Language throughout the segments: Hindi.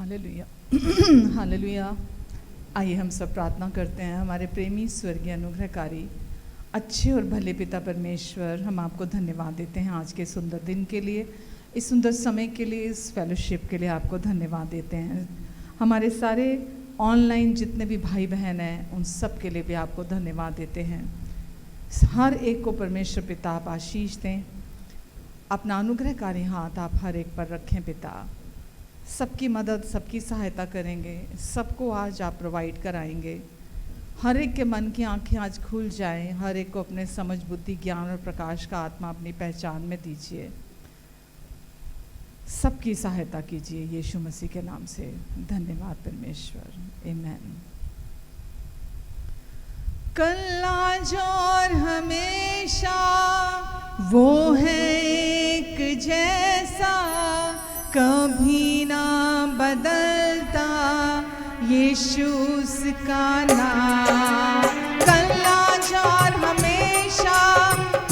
Hallelujah hallelujah. आइए हम सब प्रार्थना करते हैं। हमारे प्रेमी स्वर्गीय अनुग्रहकारी अच्छे और भले पिता परमेश्वर, हम आपको धन्यवाद देते हैं आज के सुंदर दिन के लिए, इस सुंदर समय के लिए, इस फेलोशिप के लिए आपको धन्यवाद देते हैं। हमारे सारे ऑनलाइन जितने भी भाई बहन हैं उन सब के लिए भी आपको धन्यवाद देते हैं। हर एक को परमेश्वर पिता आप आशीष दें, अपना अनुग्रहकारी हाथ आप हर एक पर रखें पिता। सबकी मदद, सबकी सहायता करेंगे, सबको आज आप प्रोवाइड कराएंगे। हर एक के मन की आंखें आज खुल जाएं, हर एक को अपने समझ, बुद्धि, ज्ञान और प्रकाश का आत्मा अपनी पहचान में दीजिए। सबकी सहायता कीजिए यीशु मसीह के नाम से। धन्यवाद परमेश्वर, आमीन। कल आज और हमेशा वो है एक जैसा, कभी ना बदलता यीशु उसका नाम। कल आज और हमेशा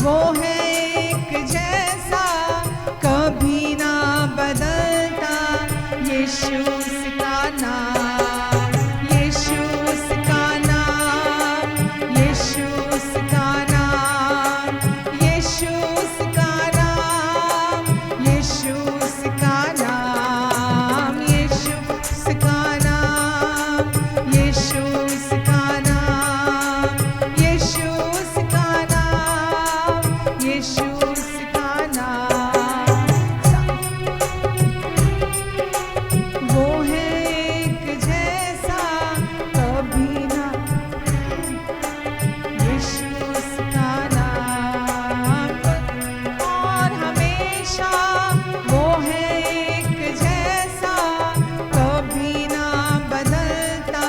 वो है एक जैसा, कभी ना बदलता यीशु उसका नाम। यीशु उसका नाम, यीशु उसका नाम, यीशु उसका नाम, यीशु उसका नाम, यीशु उसका नाम, यीशु उसका नाम, यीशु उसका नाम, यीशु उसका नाम। वो है एक जैसा, कभी ना, यीशु उसका नाम। और हमेशा वो है एक जैसा, कभी ना बदलता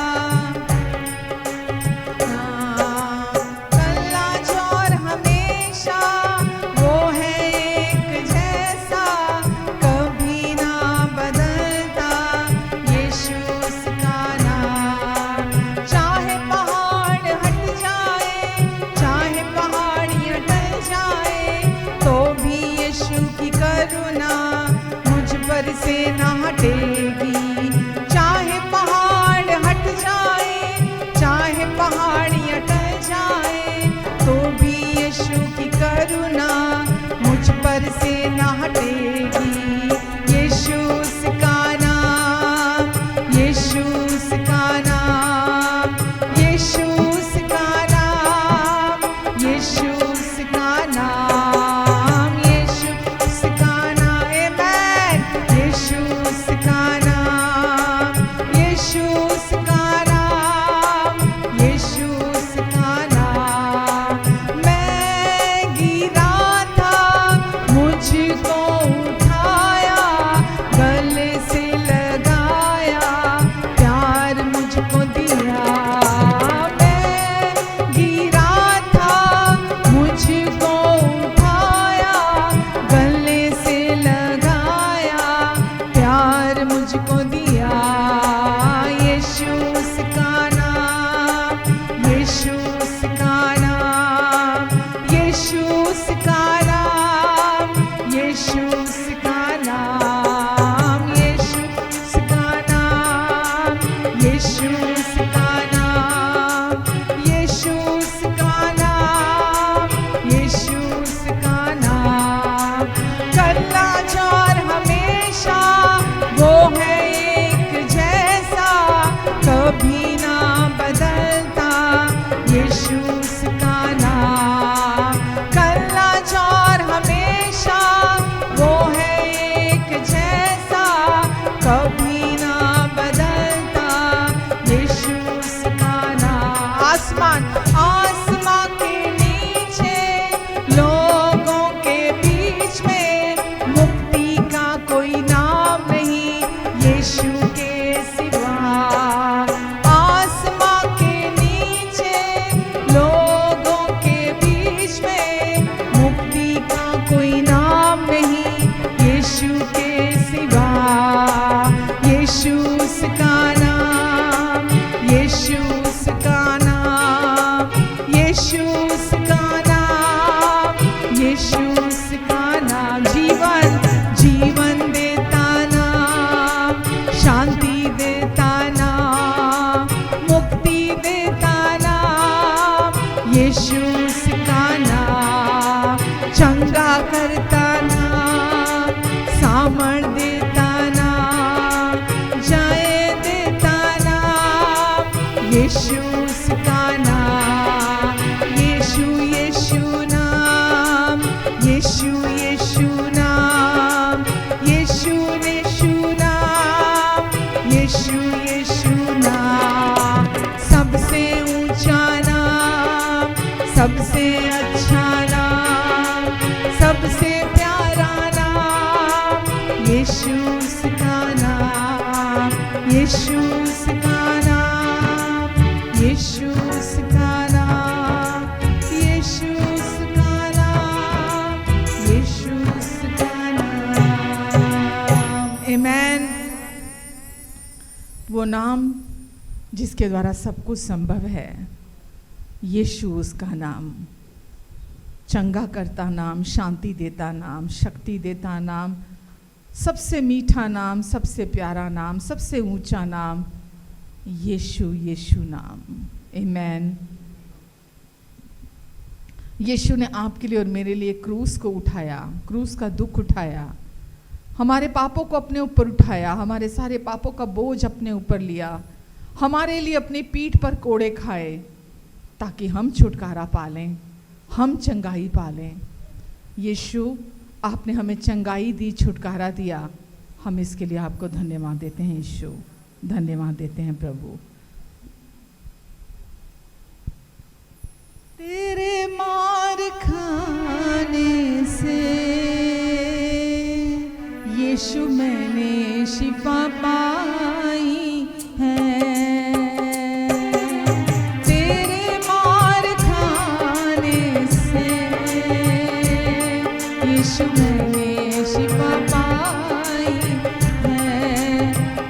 नाम। कल आज और हमेशा वो है एक जैसा, कभी ना बदलता यीशु उसका नाम। चाहे पहाड़ हट जाए, चाहे पहाड़ियाँ टल जाए, तो भी यीशु की करुणा मुझ पर से ना हटेगी। चाहे पहाड़ हट जाए, चाहे पहाड़ियाँ टल जाए, तो भी यीशु की करुणा मुझ पर से ना हटेगी। यीशु उसका नाम, यीशु उसका नाम, यीशु उसका नाम, यीशु उसका नाम, यीशु उसका नाम, आमेन। यीशु उसका नाम, यीशु उसका नाम, यीशु उसका नाम। मैं गिरा था, मुझको उठाया, गले से लगाया, प्यार मुझको दिया। मैं गिरा था, मुझको उठाया, गले से लगाया, प्यार मुझको दिया। यीशु उसका नाम, यीशु उसका नाम, यीशु उसका नाम, यीशु उसका नाम, यीशु उसका नाम, यीशु उसका नाम, यीशु उसका नाम, यीशु उसका नाम। कल आज और हमेशा वो है एक जैसा, कभी ना बदलता यीशु उसका नाम। कल आज और हमेशा वो है एक जैसा, कभी ना बदलता यीशु उसका नाम। आसमान आसमां के नीचे, लोगों के बीच में, मुक्ति का कोई नाम नहीं यीशु के सिवा। आसमां के नीचे, लोगों के बीच में, मुक्ति का कोई नाम नहीं यीशु के सिवा। यीशु उसका नाम, यीशु उसका नाम, यीशु उसका नाम, यीशु उसका नाम। जीवन जीवन देता नाम, शांति यीशु उसका नाम, यीशु यीशु नाम, यीशु यीशु नाम, यीशु यीशु नाम, यीशु यीशु नाम, सबसे ऊंचा नाम, सबसे अच्छा नाम, सबसे प्यारा नाम, यीशु उसका नाम, यीशु उसका नाम, यीशु उसका नाम, यीशु उसका नाम, यीशु उसका नाम। आमेन। वो नाम जिसके द्वारा सब कुछ संभव है, यीशु उसका नाम, चंगा करता नाम, शांति देता नाम, शक्ति देता नाम, सबसे मीठा नाम, सबसे प्यारा नाम, सबसे ऊंचा नाम, यीशु यीशु नाम। आमेन। यीशु ने आपके लिए और मेरे लिए क्रूस को उठाया, क्रूस का दुख उठाया, हमारे पापों को अपने ऊपर उठाया, हमारे सारे पापों का बोझ अपने ऊपर लिया, हमारे लिए अपनी पीठ पर कोड़े खाए ताकि हम छुटकारा पालें, हम चंगाई पालें। यीशु, आपने हमें चंगाई दी, छुटकारा दिया, हम इसके लिए आपको धन्यवाद देते हैं। यीशु, धन्यवाद देते हैं प्रभु। तेरे मार खाने से यीशु मैंने शिफा पाई है, तेरे मार खाने से यीशु मैंने शिफा पाई है,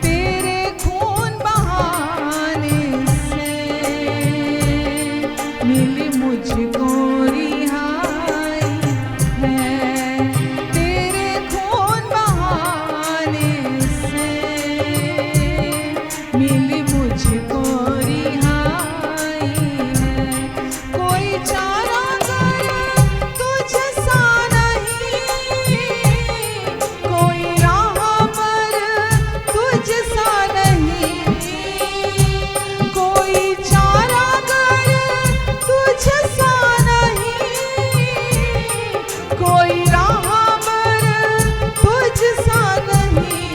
तेरे खून बहाने से मिली मुझको रिहाई है, तेरे खून बहाने से मिली मुझको रिहाई है। कोई चारा कर तुझसा नहीं, कोई राह पर तुझसा नहीं, कोई चारा कर तुझसा नहीं, कोई राह पर तुझसा नहीं,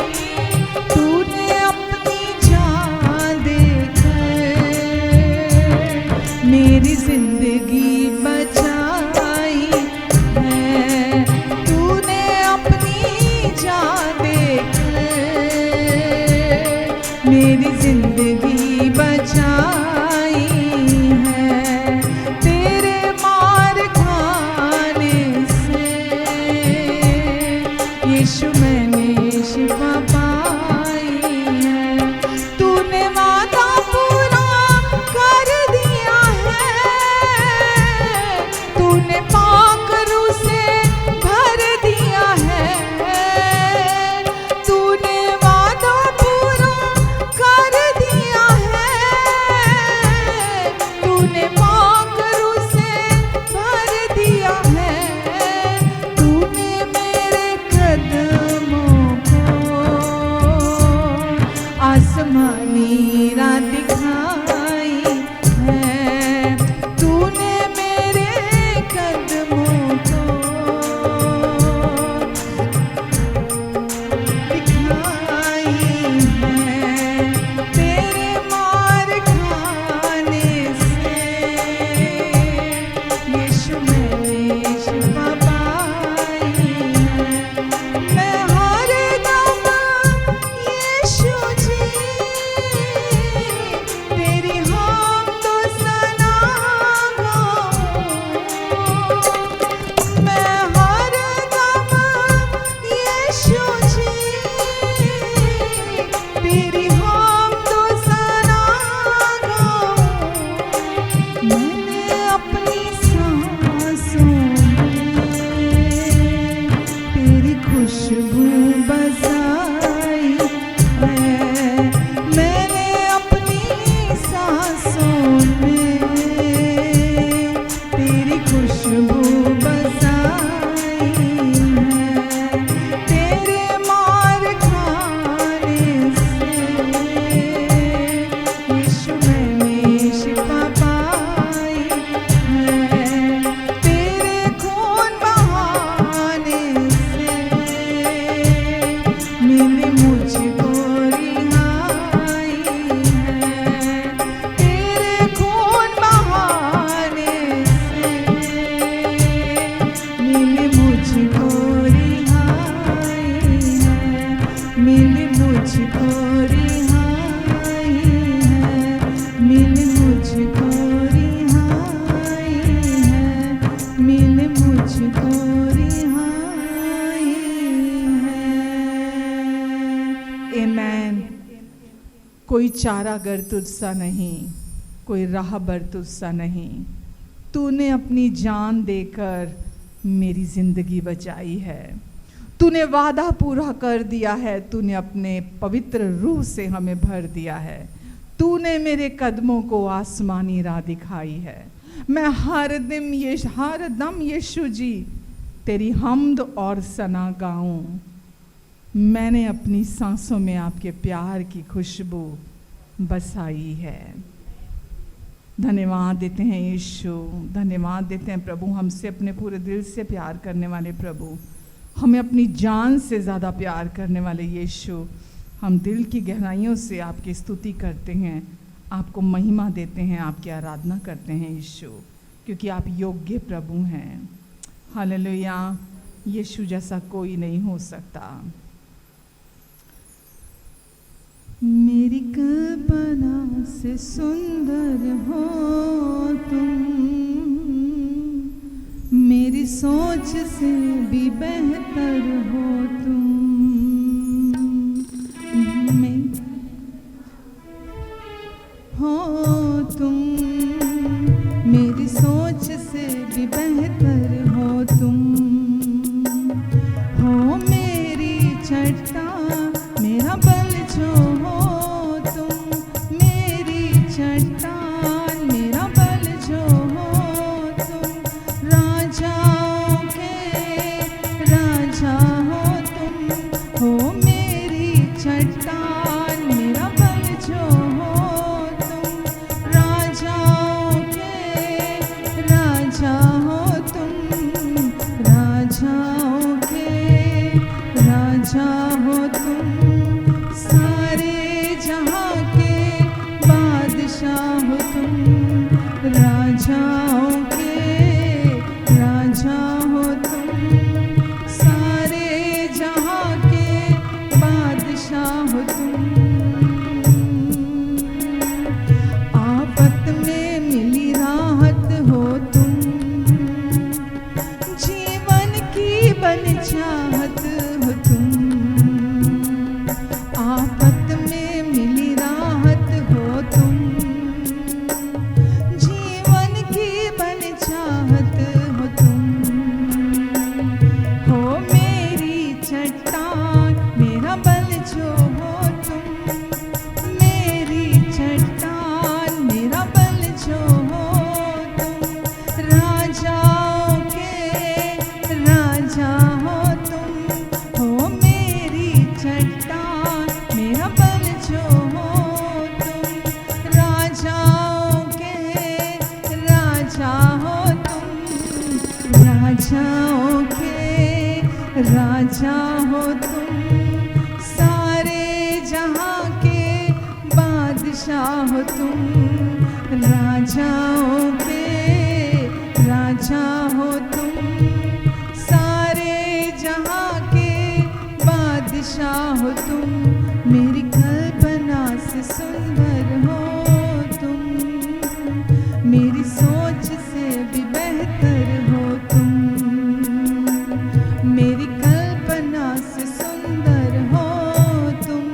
तूने अपनी जान देकर मेरी जिंदगी बचाई है, तूने अपनी जान देकर मेरी जिंदगी बचाई है, तेरे मार खाने से यीशु मैंने शिफा पाई है, तूने वादा पूरा कर दिया है, तूने पाक रूह से भर दिया है, तूने वादा पूरा कर दिया है, तूने पाक रूह से भर दिया है, तूने मेरे कदमों को आसमानी राह दिखाई है, तूने मेरे कदमों को दिखाई है, तेरे मार खाने से यीशु मैंने शिफा पाई है, मैं हर दम यीशु जी कोई चारागर तुझसा नहीं, कोई राहबर तुझसा नहीं। तूने अपनी जान देकर मेरी ज़िंदगी बचाई है। तूने वादा पूरा कर दिया है। तूने अपने पवित्र रूह से हमें भर दिया है। तूने मेरे कदमों को आसमानी राह दिखाई है। मैं हर दम यीशु जी तेरी हम्द और सना गाऊं। मैंने अपनी सांसों में आपके प्यार की खुशबू बसाई है। धन्यवाद देते हैं यीशु, धन्यवाद देते हैं प्रभु, हमसे अपने पूरे दिल से प्यार करने वाले प्रभु, हमें अपनी जान से ज़्यादा प्यार करने वाले यीशु। हम दिल की गहराइयों से आपकी स्तुति करते हैं, आपको महिमा देते हैं, आपकी आराधना करते हैं यीशु, क्योंकि आप योग्य प्रभु हैं। हालेलुया। यीशु जैसा कोई नहीं हो सकता। मेरी कल्पना से सुंदर हो तुम, मेरी सोच से भी बेहतर हो तुम। हो तुम मेरी सोच से भी बेहतर हो तुम। हो मेरी चट्टान मेरा बल जो हो तुम, मेरी चट्टान मेरा बल जो हो तुम। राजाओं के राजा हो तुम, हो मेरी चट्टान मेरा बल जो हो तुम। राजाओं के राजा हो तुम, राजाओं के राजा हो तुम। सारे जहां के बादशाह हो तुम, राजाओं के राजा हो तुम। सारे जहां के बादशाह हो तुम। आफत में मिली राहत हो तुम, जीवन की बन चाहत हो तुम। आफत में मिली राहत हो तुम, जीवन की बन चाहत हो तुम। हो मेरी चट्टान मेरा बल जो हो तुम, मेरी चट्टान मेरा बल जो हो तुम। राजाओं के राजा हो तुम, हो मेरी चट्टान मेरा बल जो हो तुम। राजाओं के राजा हो तुम, राजाओं के राजा हो तुम। सारे जहां के बादशाह हो तुम, राजाओं के राजा हो तुम। सारे जहां के बादशाह हो तुम। मेरी कल्पना से सुंदर हो तुम, मेरी सोच से भी बेहतर हो तुम। मेरी कल्पना से सुंदर हो तुम,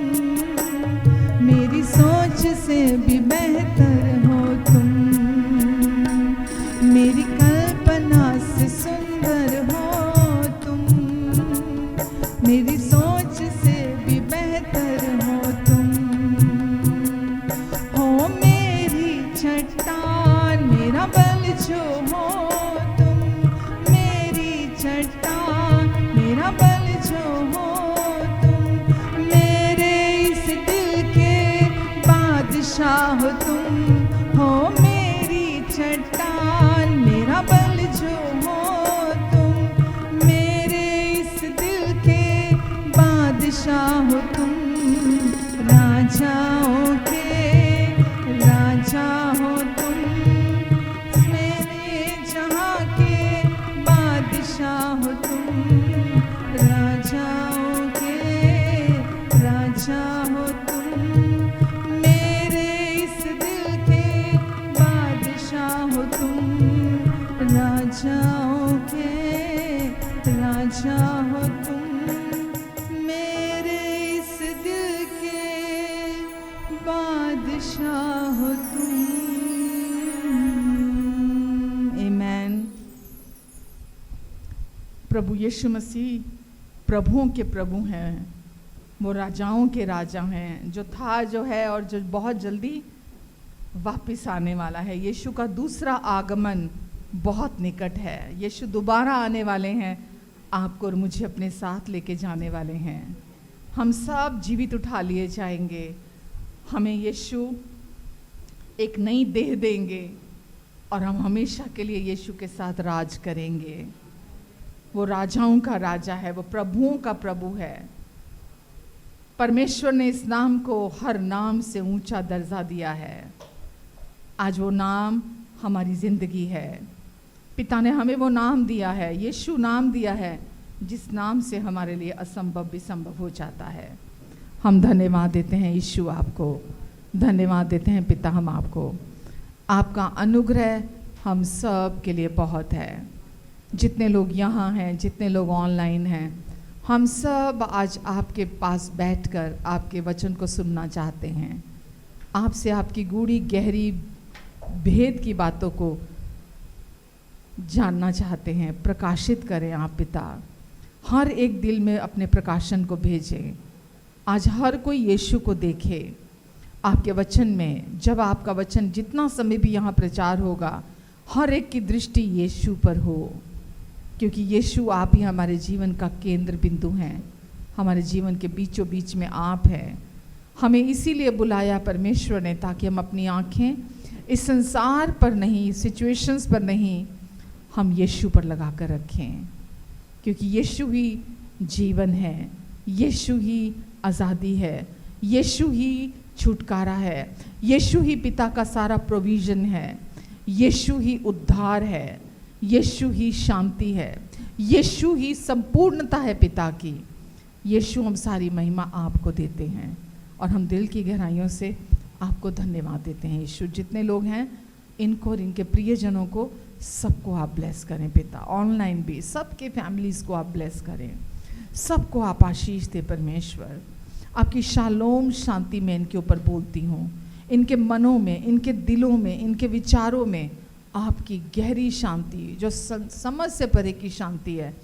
मेरी सोच से भी बेहतर हो तुम। मेरी कल्पना से सुंदर हो तुम, मेरी सोच से भी बेहतर हो तुम। हो मेरी चट्टान मेरा बल जो हो तुम, मेरी चट्टान मेरा बल जो हो तुम। मेरे इस दिल के बादशाह हो तुम, हो मेरी चट्टान मेरा बल जो हो तुम। मेरे इस दिल के बादशाह हो तुम। राजाओं के राजा हो तुम, मेरे जहां के बादशाह हो तुम। राजाओं के राजा हो तुम, मेरे इस दिल के बादशाह हो तुम। राजाओं के राजा हो तुम, मेरे इस दिल के बादशाह हो तुम। आमीन। प्रभु यीशु मसीह प्रभुओं के प्रभु हैं, वो राजाओं के राजा हैं, जो था, जो है और जो बहुत जल्दी वापस आने वाला है। यीशु का दूसरा आगमन बहुत निकट है। यीशु दोबारा आने वाले हैं, आपको और मुझे अपने साथ लेके जाने वाले हैं। हम सब जीवित उठा लिए जाएंगे। हमें यीशु एक नई देह देंगे और हम हमेशा के लिए यीशु के साथ राज करेंगे। वो राजाओं का राजा है, वो प्रभुओं का प्रभु है। परमेश्वर ने इस नाम को हर नाम से ऊंचा दर्जा दिया है। आज वो नाम हमारी ज़िंदगी है। पिता ने हमें वो नाम दिया है, यीशु नाम दिया है, जिस नाम से हमारे लिए असंभव भी संभव हो जाता है। हम धन्यवाद देते हैं यीशु आपको, धन्यवाद देते हैं पिता हम आपको। आपका अनुग्रह हम सब के लिए बहुत है। जितने लोग यहाँ हैं, जितने लोग ऑनलाइन हैं, हम सब आज आपके पास बैठकर आपके वचन को सुनना चाहते हैं। आपसे आपकी गूढ़ी गहरी भेद की बातों को जानना चाहते हैं। प्रकाशित करें आप पिता, हर एक दिल में अपने प्रकाशन को भेजें। आज हर कोई यीशु को देखे आपके वचन में। जब आपका वचन जितना समय भी यहाँ प्रचार होगा, हर एक की दृष्टि यीशु पर हो, क्योंकि यीशु आप ही हमारे जीवन का केंद्र बिंदु हैं। हमारे जीवन के बीचों बीच में आप हैं। हमें इसीलिए बुलाया परमेश्वर ने, ताकि हम अपनी आँखें इस संसार पर नहीं, सिचुएशंस पर नहीं, हम यीशु पर लगा कर रखें, क्योंकि यीशु ही जीवन है, यीशु ही आज़ादी है, यीशु ही छुटकारा है, यीशु ही पिता का सारा प्रोविज़न है, यीशु ही उद्धार है, यीशु ही शांति है, यीशु ही संपूर्णता है पिता की। यीशु हम सारी महिमा आपको देते हैं और हम दिल की गहराइयों से आपको धन्यवाद देते हैं। यीशु, जितने लोग हैं इनको और इनके प्रियजनों को सबको आप ब्लेस करें पिता। ऑनलाइन भी सबके फैमिलीज़ को आप ब्लेस करें, सबको आप आशीष दे परमेश्वर। आपकी शालोम शांति में इनके ऊपर बोलती हूँ, इनके मनों में, इनके दिलों में, इनके विचारों में आपकी गहरी शांति, जो समझ से परे की शांति है,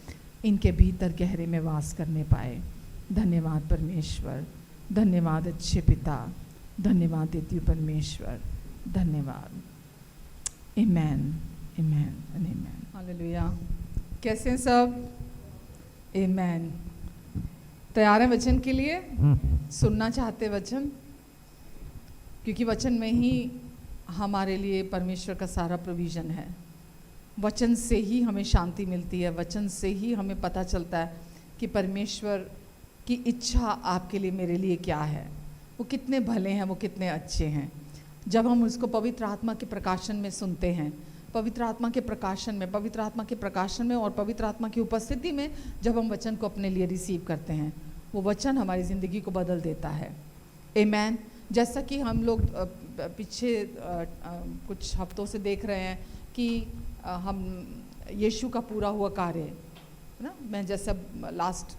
इनके भीतर गहरे में वास करने पाए। धन्यवाद परमेश्वर, धन्यवाद अच्छे पिता, धन्यवाद देती हूँ परमेश्वर, धन्यवाद। आमेन, आमेन, आमेन। हालेलुया। कैसे हैं सब? आमेन। तैयार हैं वचन के लिए? सुनना चाहते वचन? क्योंकि वचन में ही हमारे लिए परमेश्वर का सारा प्रोविज़न है। वचन से ही हमें शांति मिलती है, वचन से ही हमें पता चलता है कि परमेश्वर की इच्छा आपके लिए, मेरे लिए क्या है, वो कितने भले हैं, वो कितने अच्छे हैं। जब हम उसको पवित्र आत्मा के प्रकाशन में सुनते हैं, पवित्र आत्मा के प्रकाशन में, पवित्र आत्मा के प्रकाशन में और पवित्र आत्मा की उपस्थिति में जब हम वचन को अपने लिए रिसीव करते हैं, वो वचन हमारी ज़िंदगी को बदल देता है। आमेन। जैसा कि हम लोग पीछे कुछ हफ्तों से देख रहे हैं कि हम यीशु का पूरा हुआ कार्य है ना। मैं जैसा लास्ट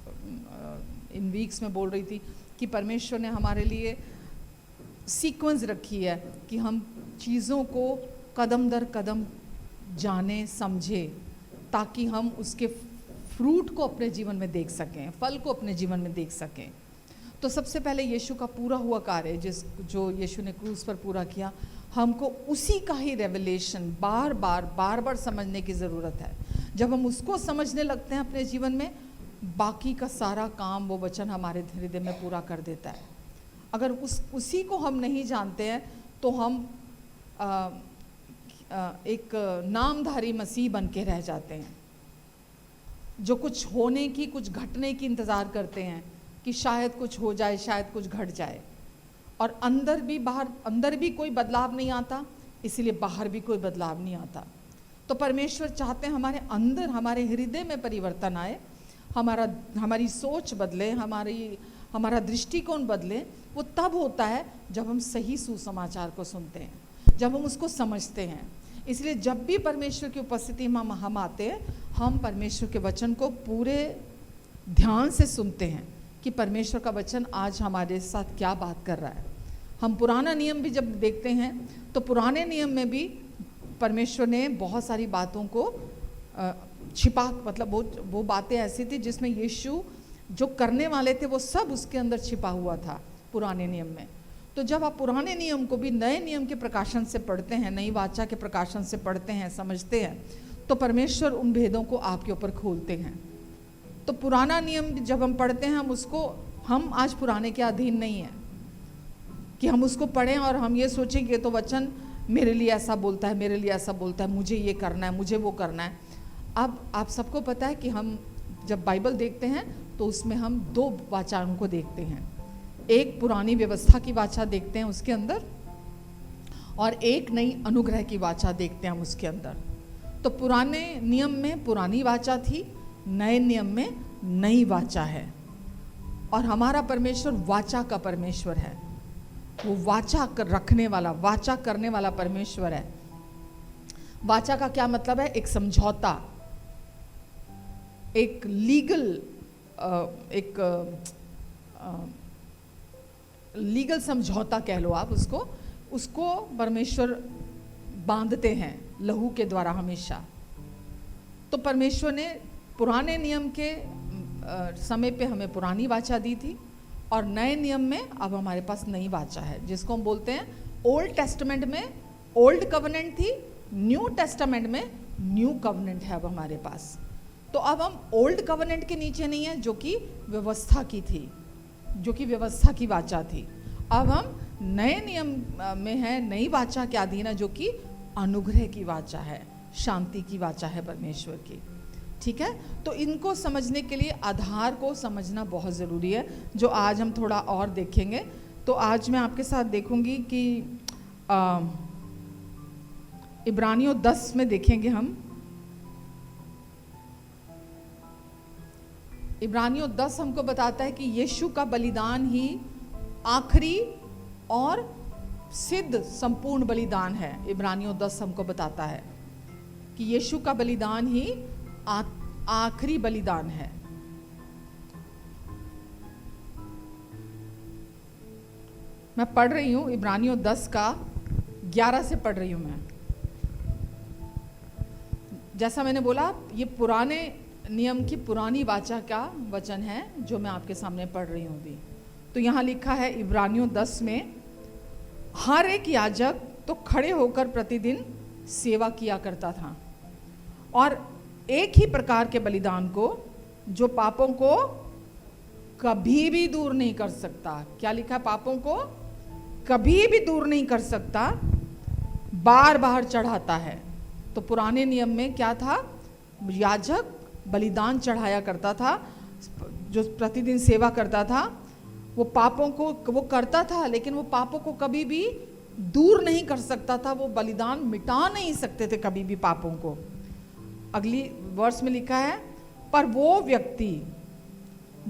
इन वीक्स में बोल रही थी कि परमेश्वर ने हमारे लिए सीक्वेंस रखी है कि हम चीज़ों को कदम दर कदम जाने समझे, ताकि हम उसके फ्रूट को अपने जीवन में देख सकें, फल को अपने जीवन में देख सकें। तो सबसे पहले यीशु का पूरा हुआ कार्य जो यीशु ने क्रूस पर पूरा किया, हमको उसी का ही रेवलेशन बार बार समझने की ज़रूरत है। जब हम उसको समझने लगते हैं अपने जीवन में, बाकी का सारा काम वो वचन हमारे हृदय में पूरा कर देता है। अगर उसी को हम नहीं जानते हैं तो हम एक नामधारी मसीह बन के रह जाते हैं, जो कुछ होने की, कुछ घटने की इंतज़ार करते हैं कि शायद कुछ हो जाए, शायद कुछ घट जाए, और अंदर भी कोई बदलाव नहीं आता, इसीलिए बाहर भी कोई बदलाव नहीं आता। तो परमेश्वर चाहते हैं हमारे अंदर, हमारे हृदय में परिवर्तन आए, हमारी सोच बदले, हमारा दृष्टिकोण बदले। वो तब होता है जब हम सही सुसमाचार को सुनते हैं, जब हम उसको समझते हैं। इसलिए जब भी परमेश्वर की उपस्थिति में हम आते हैं, हम परमेश्वर के वचन को पूरे ध्यान से सुनते हैं कि परमेश्वर का वचन आज हमारे साथ क्या बात कर रहा है। हम पुराना नियम भी जब देखते हैं तो पुराने नियम में भी परमेश्वर ने बहुत सारी बातों को छिपा, मतलब वो बातें ऐसी थी जिसमें यीशु जो करने वाले थे वो सब उसके अंदर छिपा हुआ था पुराने नियम में। तो जब आप पुराने नियम को भी नए नियम के प्रकाशन से पढ़ते हैं, नई वाचा के प्रकाशन से पढ़ते हैं, समझते हैं, तो परमेश्वर उन भेदों को आपके ऊपर खोलते हैं। तो पुराना नियम जब हम पढ़ते हैं, हम आज पुराने के अधीन नहीं हैं कि हम उसको पढ़ें और हम ये सोचें कि तो वचन मेरे लिए ऐसा बोलता है, मेरे लिए ऐसा बोलता है, मुझे ये करना है, मुझे वो करना है। अब आप सबको पता है कि हम जब बाइबल देखते हैं तो उसमें हम दो वाचाओं को देखते हैं। एक पुरानी व्यवस्था की वाचा देखते हैं उसके अंदर, और एक नई अनुग्रह की वाचा देखते हैं हम उसके अंदर। तो पुराने नियम में पुरानी वाचा थी, नए नियम में नई वाचा है। और हमारा परमेश्वर वाचा का परमेश्वर है, वो वाचा रखने वाला, वाचा करने वाला परमेश्वर है। वाचा का क्या मतलब है? एक समझौता, एक लीगल लीगल समझौता कह लो आप उसको परमेश्वर बांधते हैं लहू के द्वारा हमेशा। तो परमेश्वर ने पुराने नियम के समय पे हमें पुरानी वाचा दी थी, और नए नियम में अब हमारे पास नई वाचा है, जिसको हम बोलते हैं ओल्ड टेस्टामेंट में ओल्ड कवनेंट थी, न्यू टेस्टामेंट में न्यू कवनेंट है अब हमारे पास। तो अब हम ओल्ड कवनेंट के नीचे नहीं है जो कि व्यवस्था की थी, जो कि व्यवस्था की वाचा थी। अब हम नए नियम में है, नई वाचा के अधीन है, जो कि अनुग्रह की वाचा है, शांति की वाचा है परमेश्वर की। ठीक है, तो इनको समझने के लिए आधार को समझना बहुत ज़रूरी है, जो आज हम थोड़ा और देखेंगे। तो आज मैं आपके साथ देखूंगी कि इब्रानियों 10 में देखेंगे हम। इब्रानियों 10 हमको बताता है कि यीशु का बलिदान ही आखिरी और सिद्ध संपूर्ण बलिदान है। इब्रानियों 10 हमको बताता है कि यीशु का बलिदान ही आखिरी बलिदान है। मैं पढ़ रही हूं इब्रानियों 10 का 11 से पढ़ रही हूं मैं। जैसा मैंने बोला, ये पुराने नियम की पुरानी वाचा का वचन है जो मैं आपके सामने पढ़ रही हूं अभी। तो यहां लिखा है इब्रानियों 10 में, हर एक याजक तो खड़े होकर प्रतिदिन सेवा किया करता था, और एक ही प्रकार के बलिदान को जो पापों को कभी भी दूर नहीं कर सकता। क्या लिखा है? पापों को कभी भी दूर नहीं कर सकता, बार बार चढ़ाता है। तो पुराने नियम में क्या था? याजक बलिदान चढ़ाया करता था, जो प्रतिदिन सेवा करता था, वो पापों को वो करता था, लेकिन वो पापों को कभी भी दूर नहीं कर सकता था। वो बलिदान मिटा नहीं सकते थे कभी भी पापों को। अगली वर्ष में लिखा है, पर वो व्यक्ति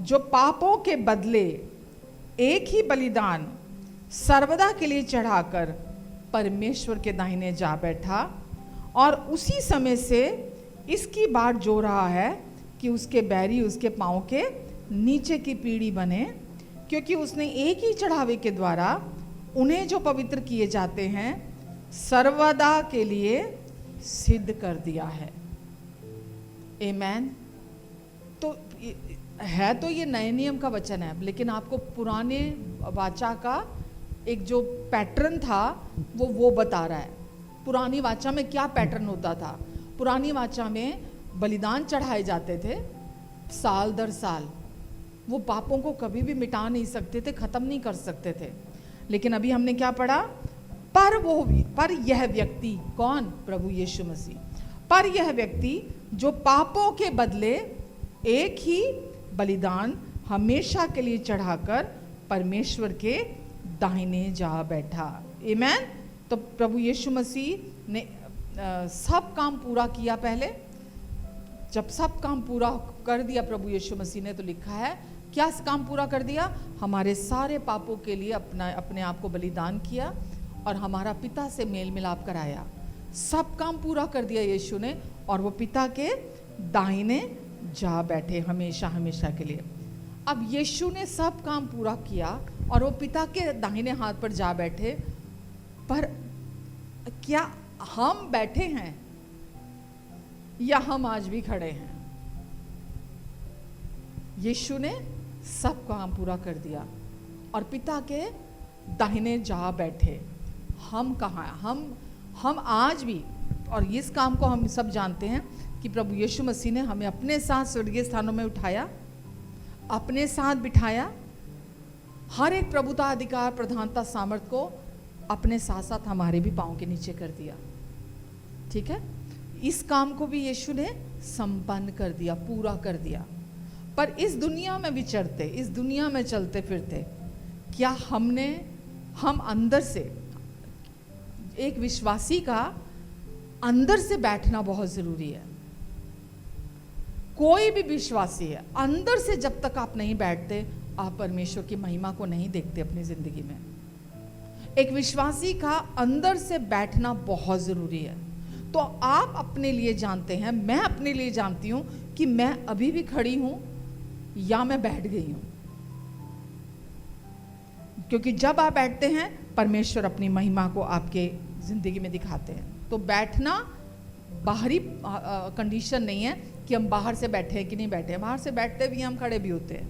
जो पापों के बदले एक ही बलिदान सर्वदा के लिए चढ़ाकर परमेश्वर के दाहिने जा बैठा, और उसी समय से इसकी बाट जो रहा है कि उसके बैरी उसके पांव के नीचे की पीढ़ी बने, क्योंकि उसने एक ही चढ़ावे के द्वारा उन्हें जो पवित्र किए जाते हैं सर्वदा के लिए सिद्ध कर दिया है। आमेन। तो है तो ये नए नियम का वचन है, लेकिन आपको पुराने वाचा का एक जो पैटर्न था वो बता रहा है। पुरानी वाचा में क्या पैटर्न होता था? पुरानी वाचा में बलिदान चढ़ाए जाते थे साल दर साल। वो पापों को कभी भी मिटा नहीं सकते थे, खत्म नहीं कर सकते थे। लेकिन अभी हमने क्या पढ़ा? पर यह व्यक्ति, कौन? प्रभु यीशु मसीह। पर यह व्यक्ति जो पापों के बदले एक ही बलिदान हमेशा के लिए चढ़ाकर परमेश्वर के दाहिने जा बैठा। आमेन। तो प्रभु यीशु मसीह ने सब काम पूरा किया। पहले जब सब काम पूरा कर दिया प्रभु यीशु मसीह ने, तो लिखा है क्या काम पूरा कर दिया? हमारे सारे पापों के लिए अपने आप को बलिदान किया और हमारा पिता से मेल मिलाप कराया। सब काम पूरा कर दिया यीशु ने, और वो पिता के दाहिने जा बैठे हमेशा हमेशा के लिए। अब यीशु ने सब काम पूरा किया और वो पिता के दाहिने हाथ पर जा बैठे। पर क्या हम बैठे हैं या हम आज भी खड़े हैं? यीशु ने सब काम पूरा कर दिया और पिता के दाहिने जा बैठे। हम कहाँ हैं? हम आज भी, और इस काम को हम सब जानते हैं कि प्रभु यीशु मसीह ने हमें अपने साथ स्वर्गीय स्थानों में उठाया, अपने साथ बिठाया, हर एक प्रभुता, अधिकार, प्रधानता, सामर्थ को अपने साथ साथ हमारे भी पांव के नीचे कर दिया। ठीक है, इस काम को भी यीशु ने संपन्न कर दिया, पूरा कर दिया। पर इस दुनिया में विचरते, इस दुनिया में चलते फिरते, क्या हम अंदर से, एक विश्वासी का अंदर से बैठना बहुत जरूरी है। कोई भी विश्वासी है, अंदर से जब तक आप नहीं बैठते, आप परमेश्वर की महिमा को नहीं देखते अपनी जिंदगी में। एक विश्वासी का अंदर से बैठना बहुत जरूरी है। तो आप अपने लिए जानते हैं, मैं अपने लिए जानती हूं कि मैं अभी भी खड़ी हूं या मैं बैठ गई हूं। क्योंकि जब आप बैठते हैं, परमेश्वर अपनी महिमा को आपके जिंदगी में दिखाते हैं। तो बैठना बाहरी कंडीशन नहीं है कि हम बाहर से बैठे हैं कि नहीं बैठे हैं। बाहर से बैठते भी हम खड़े भी होते हैं।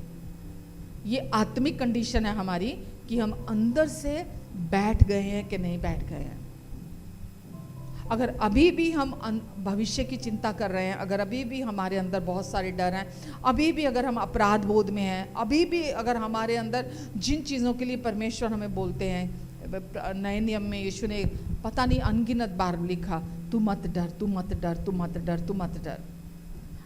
ये आत्मिक कंडीशन है हमारी कि हम अंदर से बैठ गए हैं कि नहीं बैठ गए हैं। अगर अभी भी हम भविष्य की चिंता कर रहे हैं, अगर अभी भी हमारे अंदर बहुत सारे डर हैं, अभी भी अगर हम अपराध बोध में हैं, अभी भी अगर हमारे अंदर जिन चीज़ों के लिए परमेश्वर हमें बोलते हैं, नए नियम में यीशु ने पता नहीं अनगिनत बार लिखा, तू मत डर, तू मत डर, तू मत डर, तू मत डर।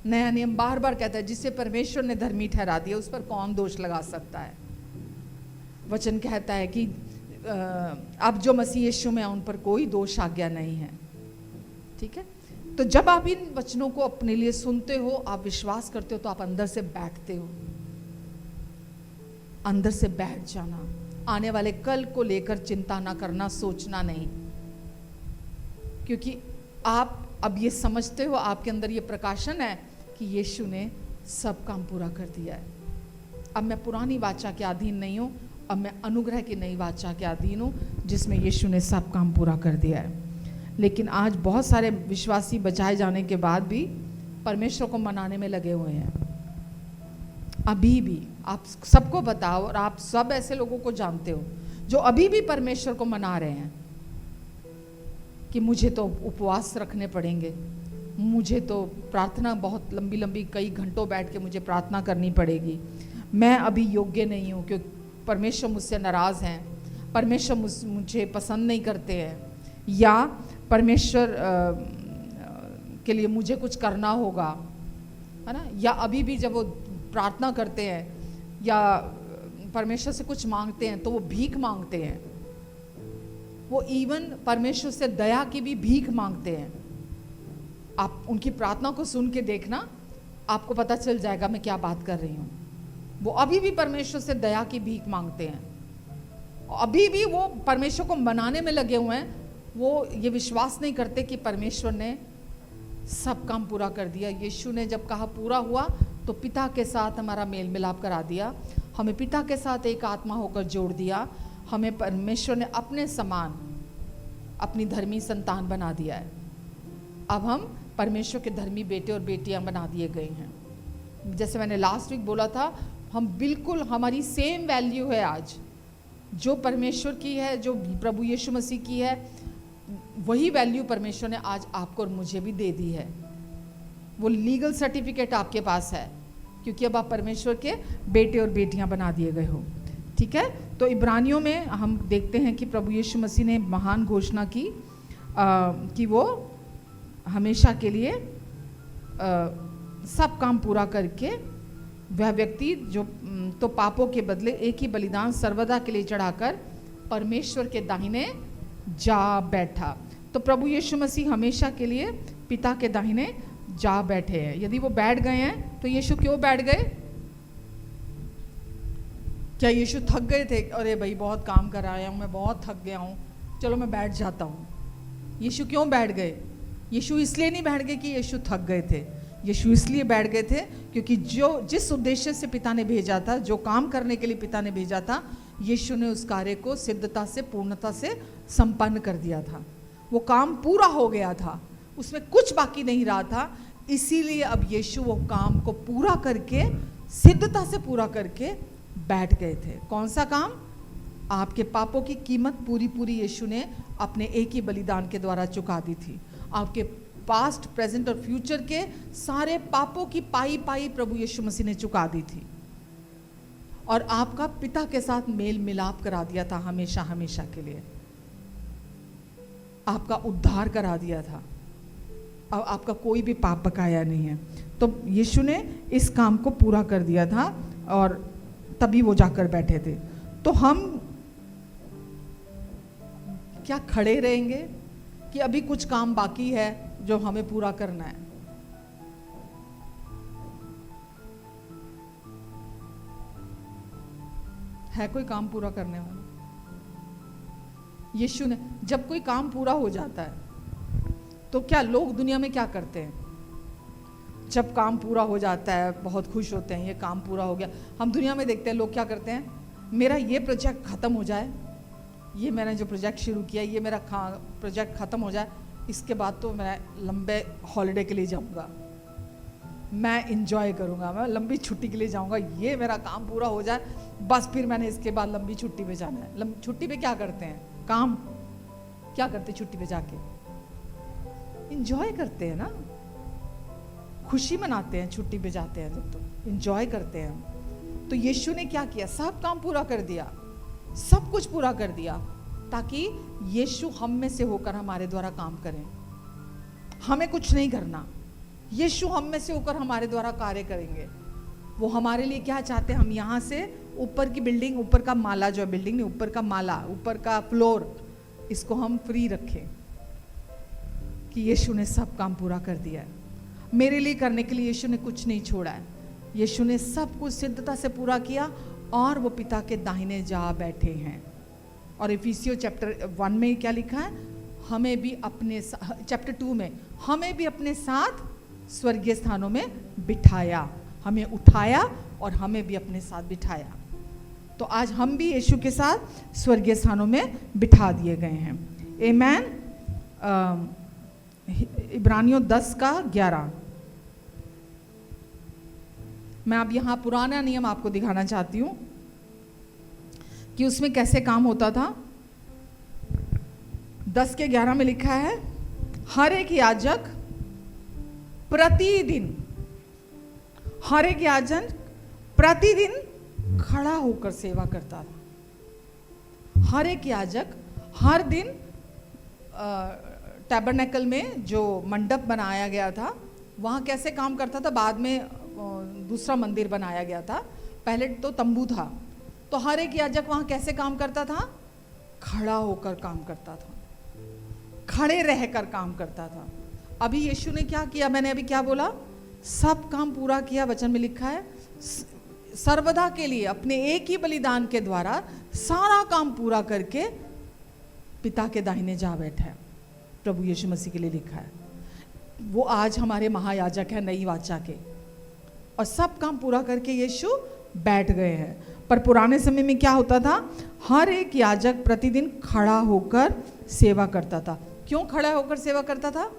नया नियम बार बार कहता है, जिसे परमेश्वर ने धर्मी ठहरा दिया उस पर कौन दोष लगा सकता है। वचन कहता है कि अब जो मसीह यीशु में उन पर कोई दोष आज्ञा नहीं है। ठीक है, तो जब आप इन वचनों को अपने लिए सुनते हो, आप विश्वास करते हो, तो आप अंदर से बैठते हो। अंदर से बैठ जाना, आने वाले कल को लेकर चिंता ना करना, सोचना नहीं, क्योंकि आप अब ये समझते हो, आपके अंदर ये प्रकाशन है कि यीशु ने सब काम पूरा कर दिया है। अब मैं पुरानी वाचा के अधीन नहीं हूँ, अब मैं अनुग्रह की नई वाचा के अधीन हूँ, जिसमें यीशु ने सब काम पूरा कर दिया है। लेकिन आज बहुत सारे विश्वासी बचाए जाने के बाद भी परमेश्वर को मनाने में लगे हुए हैं। अभी भी आप सबको बताओ, और आप सब ऐसे लोगों को जानते हो जो अभी भी परमेश्वर को मना रहे हैं कि मुझे तो उपवास रखने पड़ेंगे, मुझे तो प्रार्थना बहुत लंबी लंबी कई घंटों बैठ के मुझे प्रार्थना करनी पड़ेगी, मैं अभी योग्य नहीं हूँ, क्योंकि परमेश्वर मुझसे नाराज़ हैं, परमेश्वर मुझे पसंद नहीं करते हैं, या परमेश्वर के लिए मुझे कुछ करना होगा, है ना। या अभी भी जब वो प्रार्थना करते हैं या परमेश्वर से कुछ मांगते हैं तो वो भीख मांगते हैं, वो इवन परमेश्वर से दया की भी भीख मांगते हैं। आप उनकी प्रार्थना को सुन के देखना, आपको पता चल जाएगा मैं क्या बात कर रही हूँ। वो अभी भी परमेश्वर से दया की भीख मांगते हैं, अभी भी वो परमेश्वर को मनाने में लगे हुए हैं। वो ये विश्वास नहीं करते कि परमेश्वर ने सब काम पूरा कर दिया। यीशु ने जब कहा पूरा हुआ तो पिता के साथ हमारा मेल मिलाप करा दिया, हमें पिता के साथ एक आत्मा होकर जोड़ दिया, हमें परमेश्वर ने अपने समान अपनी धर्मी संतान बना दिया है। अब हम परमेश्वर के धर्मी बेटे और बेटियां बना दिए गए हैं। जैसे मैंने लास्ट वीक बोला था, हम बिल्कुल, हमारी सेम वैल्यू है आज, जो परमेश्वर की है, जो प्रभु यीशु मसीह की है, वही वैल्यू परमेश्वर ने आज आपको और मुझे भी दे दी है। वो लीगल सर्टिफिकेट आपके पास है, क्योंकि अब आप परमेश्वर के बेटे और बेटियां बना दिए गए हो। ठीक है, तो इब्रानियों में हम देखते हैं कि प्रभु यीशु मसीह ने महान घोषणा की कि वो हमेशा के लिए सब काम पूरा करके वह व्यक्ति जो तो पापों के बदले एक ही बलिदान सर्वदा के लिए चढ़ाकर परमेश्वर के दाहिने जा बैठा। तो प्रभु यीशु मसीह हमेशा के लिए पिता के दाहिने जा बैठे हैं। यदि वो बैठ गए हैं तो यीशु क्यों बैठ गए? क्या यीशु थक गए थे? अरे भाई बहुत काम कर आया हूँ, मैं बहुत थक गया हूँ, चलो मैं बैठ जाता हूँ। यीशु क्यों बैठ गए? यीशु इसलिए नहीं बैठ गए कि यीशु थक गए थे। यीशु इसलिए बैठ गए थे क्योंकि जिस उद्देश्य से पिता ने भेजा था, जो काम करने के लिए पिता ने भेजा था, यीशु ने उस कार्य को सिद्धता से, पूर्णता से संपन्न कर दिया था। वो काम पूरा हो गया था, उसमें कुछ बाकी नहीं रहा था। इसीलिए अब यीशु वो काम को पूरा करके, सिद्धता से पूरा करके बैठ गए थे। कौन सा काम? आपके पापों की कीमत पूरी पूरी यीशु ने अपने एक ही बलिदान के द्वारा चुका दी थी। आपके पास्ट, प्रेजेंट और फ्यूचर के सारे पापों की पाई पाई प्रभु यीशु मसीह ने चुका दी थी, और आपका पिता के साथ मेल मिलाप करा दिया था हमेशा हमेशा के लिए। आपका उद्धार करा दिया था। अब आपका कोई भी पाप बकाया नहीं है। तो यीशु ने इस काम को पूरा कर दिया था और तभी वो जाकर बैठे थे। तो हम क्या खड़े रहेंगे कि अभी कुछ काम बाकी है जो हमें पूरा करना है? है कोई काम पूरा करने वाला? यीशु ने, जब कोई काम पूरा हो जाता है तो क्या लोग दुनिया में क्या करते हैं? जब काम पूरा हो जाता है बहुत खुश होते हैं, ये काम पूरा हो गया। हम दुनिया में देखते हैं लोग क्या करते हैं, मेरा ये प्रोजेक्ट ख़त्म हो जाए, ये मैंने जो प्रोजेक्ट शुरू किया ये मेरा प्रोजेक्ट ख़त्म हो जाए, इसके बाद तो मैं लंबे हॉलिडे के लिए जाऊंगा, मैं इंजॉय करूंगा, मैं लंबी छुट्टी के लिए जाऊंगा, ये मेरा काम पूरा हो जाए, बस फिर मैंने इसके बाद लंबी छुट्टी पे जाना है। छुट्टी पे क्या करते हैं? काम क्या करते हैं? छुट्टी पे जाके इंजॉय करते हैं ना, खुशी मनाते हैं। छुट्टी पे जाते हैं जब तो इंजॉय करते हैं। तो यीशु ने क्या किया? सब काम पूरा कर दिया, सब कुछ पूरा कर दिया, ताकि यीशु हम में से होकर हमारे द्वारा काम करें। हमें कुछ नहीं करना, यीशु हम में से होकर हमारे द्वारा कार्य करेंगे। वो हमारे लिए क्या चाहते हैं? हम यहाँ से ऊपर की बिल्डिंग, ऊपर का माला, जो बिल्डिंग नहीं, ऊपर का माला, ऊपर का फ्लोर, इसको हम फ्री रखें कि यीशु ने सब काम पूरा कर दिया है। मेरे लिए करने के लिए यीशु ने कुछ नहीं छोड़ा है। यीशु ने सब कुछ सिद्धता से पूरा किया और वो पिता के दाहिने जा बैठे हैं। और इफिसियों चैप्टर 1 में क्या लिखा है? हमें भी अपने, चैप्टर 2 में, हमें भी अपने साथ स्वर्गीय स्थानों में बिठाया, हमें उठाया और हमें भी अपने साथ बिठाया। तो आज हम भी यीशु के साथ स्वर्गीय स्थानों में बिठा दिए गए हैं। आमेन। इब्रानियों 10:11। मैं अब यहाँ पुराना नियम आपको दिखाना चाहती हूँ कि उसमें कैसे काम होता था। 10:11 में लिखा है, हर एक याजक प्रतिदिन, हर एक याजक प्रतिदिन खड़ा होकर सेवा करता था। हर एक याजक हर दिन टैबरनेकल में जो मंडप बनाया गया था वहाँ कैसे काम करता था। बाद में दूसरा मंदिर बनाया गया था, पहले तो तंबू था। तो हर एक याजक वहाँ कैसे काम करता था? खड़ा होकर काम करता था, खड़े रहकर काम करता था। अभी यीशु ने क्या किया? मैंने अभी क्या बोला? सब काम पूरा किया। वचन में लिखा है, सर्वदा के लिए अपने एक ही बलिदान के द्वारा सारा काम पूरा करके पिता के दाहिने जा बैठा है। प्रभु यीशु मसीह के लिए लिखा है। वो आज हमारे महायाजक है नई वाचा के, और सब काम पूरा करके यीशु बैठ गए हैं। पर पुराने समय में क्या होता था? हर एक याजक प्रतिदिन खड़ा होकर सेवा करता था। क्यों खड़ा होकर सेवा करता था?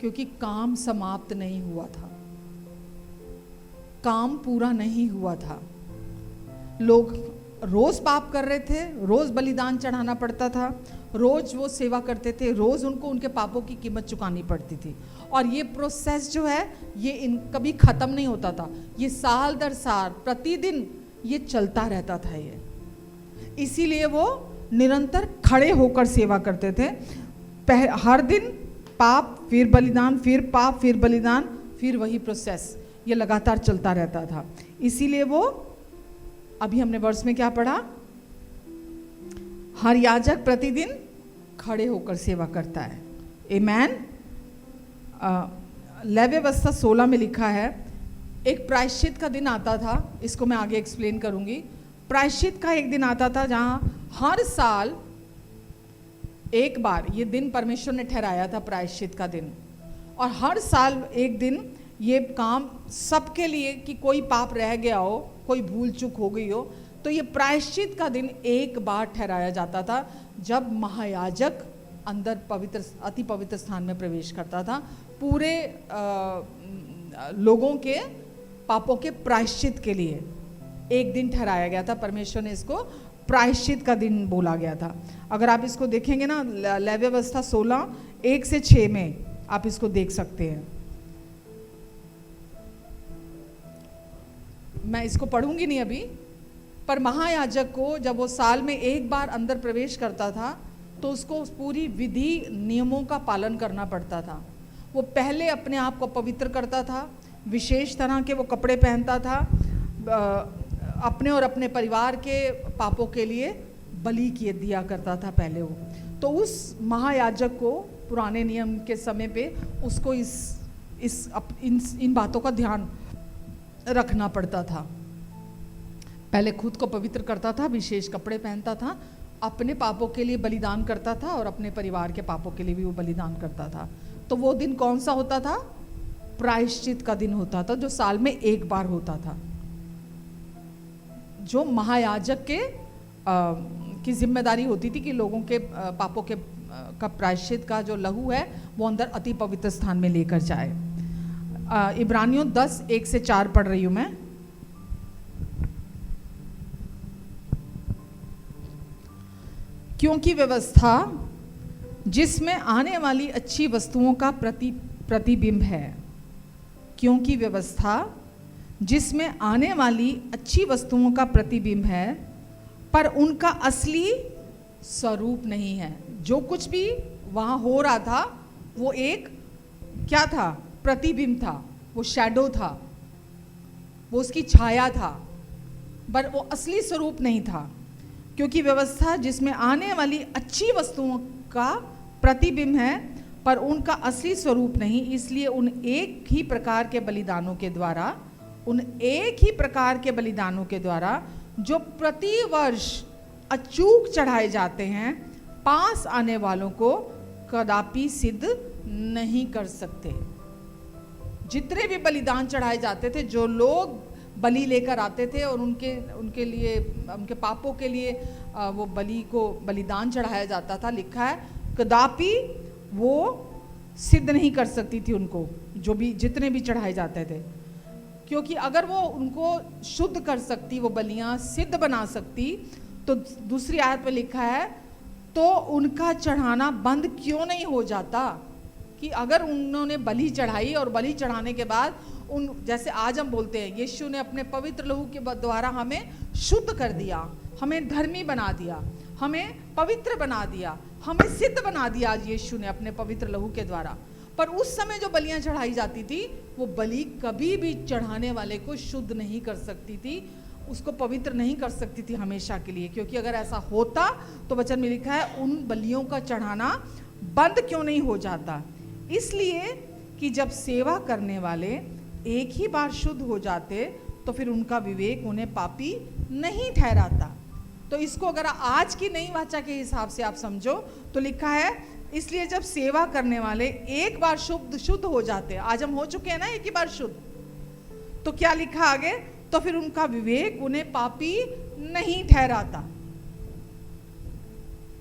क्योंकि काम समाप्त नहीं हुआ था, काम पूरा नहीं हुआ था। लोग रोज पाप कर रहे थे, रोज बलिदान चढ़ाना पड़ता था, रोज वो सेवा करते थे, रोज उनको उनके पापों की कीमत चुकानी पड़ती थी। और ये प्रोसेस जो है ये कभी ख़त्म नहीं होता था, ये साल दर साल प्रतिदिन ये चलता रहता था। ये इसीलिए वो निरंतर खड़े होकर सेवा करते थे। हर दिन पाप, फिर बलिदान, फिर पाप, फिर बलिदान, फिर वही प्रोसेस, ये लगातार चलता रहता था। इसीलिए वो, अभी हमने वर्ष में क्या पढ़ा? हर याजक प्रतिदिन खड़े होकर सेवा करता है। आमेन। लेवी व्यवस्था 16 में लिखा है, एक प्रायश्चित का दिन आता था, इसको मैं आगे एक्सप्लेन करूंगी। प्रायश्चित का एक दिन आता था जहां हर साल एक बार ये दिन परमेश्वर ने ठहराया था, प्रायश्चित का दिन। और हर साल एक दिन ये काम सबके लिए, कि कोई पाप रह गया हो, कोई भूल चूक हो गई हो, तो ये प्रायश्चित का दिन एक बार ठहराया जाता था, जब महायाजक अंदर पवित्र अति पवित्र स्थान में प्रवेश करता था पूरे लोगों के पापों के प्रायश्चित के लिए। एक दिन ठहराया गया था, परमेश्वर ने इसको प्रायश्चित का दिन बोला गया था। अगर आप इसको देखेंगे ना, लेवी व्यवस्था 16:1-6 में आप इसको देख सकते हैं। मैं इसको पढ़ूंगी नहीं अभी, पर महायाजक को जब वो साल में एक बार अंदर प्रवेश करता था तो उसको उस पूरी विधि नियमों का पालन करना पड़ता था। वो पहले अपने आप को पवित्र करता था, विशेष तरह के वो कपड़े पहनता था, अपने और अपने परिवार के पापों के लिए बलि किए दिया करता था पहले वो। तो उस महायाजक को पुराने नियम के समय पे उसको इन बातों का ध्यान रखना पड़ता था। पहले खुद को पवित्र करता था, विशेष कपड़े पहनता था, अपने पापों के लिए बलिदान करता था और अपने परिवार के पापों के लिए भी वो बलिदान करता था। तो वो दिन कौन सा होता था? प्रायश्चित का दिन होता था, जो साल में एक बार होता था, जो महायाजक के की जिम्मेदारी होती थी कि लोगों के पापों के का प्रायश्चित का जो लहू है वो अंदर अति पवित्र स्थान में लेकर जाए। इब्रानियों 10:1-4 पढ़ रही हूँ मैं। क्योंकि व्यवस्था जिसमें आने वाली अच्छी वस्तुओं का प्रतिबिंब है, क्योंकि व्यवस्था जिसमें आने वाली अच्छी वस्तुओं का प्रतिबिंब है, पर उनका असली स्वरूप नहीं है। जो कुछ भी वहाँ हो रहा था वो एक क्या था? प्रतिबिंब था, वो शैडो था, वो उसकी छाया था, पर वो असली स्वरूप नहीं था। क्योंकि व्यवस्था जिसमें आने वाली अच्छी वस्तुओं का प्रतिबिंब है, पर उनका असली स्वरूप नहीं, इसलिए उन एक ही प्रकार के बलिदानों के द्वारा जो प्रतिवर्ष अचूक चढ़ाए जाते हैं, पास आने वालों को कदापि सिद्ध नहीं कर सकते। जितने भी बलिदान चढ़ाए जाते थे, जो लोग बलि लेकर आते थे और उनके लिए, उनके पापों के लिए वो बलिदान चढ़ाया जाता था, लिखा है कदापि वो सिद्ध नहीं कर सकती थी उनको, जो भी जितने भी चढ़ाए जाते थे। क्योंकि अगर वो उनको शुद्ध कर सकती, वो बलियां सिद्ध बना सकती, तो दूसरी आयत में लिखा है तो उनका चढ़ाना बंद क्यों नहीं हो जाता। कि अगर उन्होंने बलि चढ़ाई और बलि चढ़ाने के बाद जैसे आज हम बोलते हैं यीशु ने अपने पवित्र लहू के द्वारा हमें शुद्ध कर दिया, हमें धर्मी बना दिया, हमें पवित्र बना दिया, हमें सिद्ध बना दिया आज यीशु ने अपने पवित्र लहू के द्वारा। पर उस समय जो बलियां चढ़ाई जाती थी, वो बलि कभी भी चढ़ाने वाले को शुद्ध नहीं कर सकती थी, उसको पवित्र नहीं कर सकती थी हमेशा के लिए। क्योंकि अगर ऐसा होता तो वचन में लिखा है उन बलियों का चढ़ाना बंद क्यों नहीं हो जाता। इसलिए कि जब सेवा करने वाले एक ही बार शुद्ध हो जाते तो फिर उनका विवेक उन्हें पापी नहीं ठहराता। तो इसको अगर आज की नई वाचा के हिसाब से आप समझो तो लिखा है इसलिए जब सेवा करने वाले एक बार शुद्ध हो जाते, आज हम हो चुके हैं ना एक ही बार शुद्ध, तो क्या लिखा आगे? तो फिर उनका विवेक उन्हें पापी नहीं ठहराता।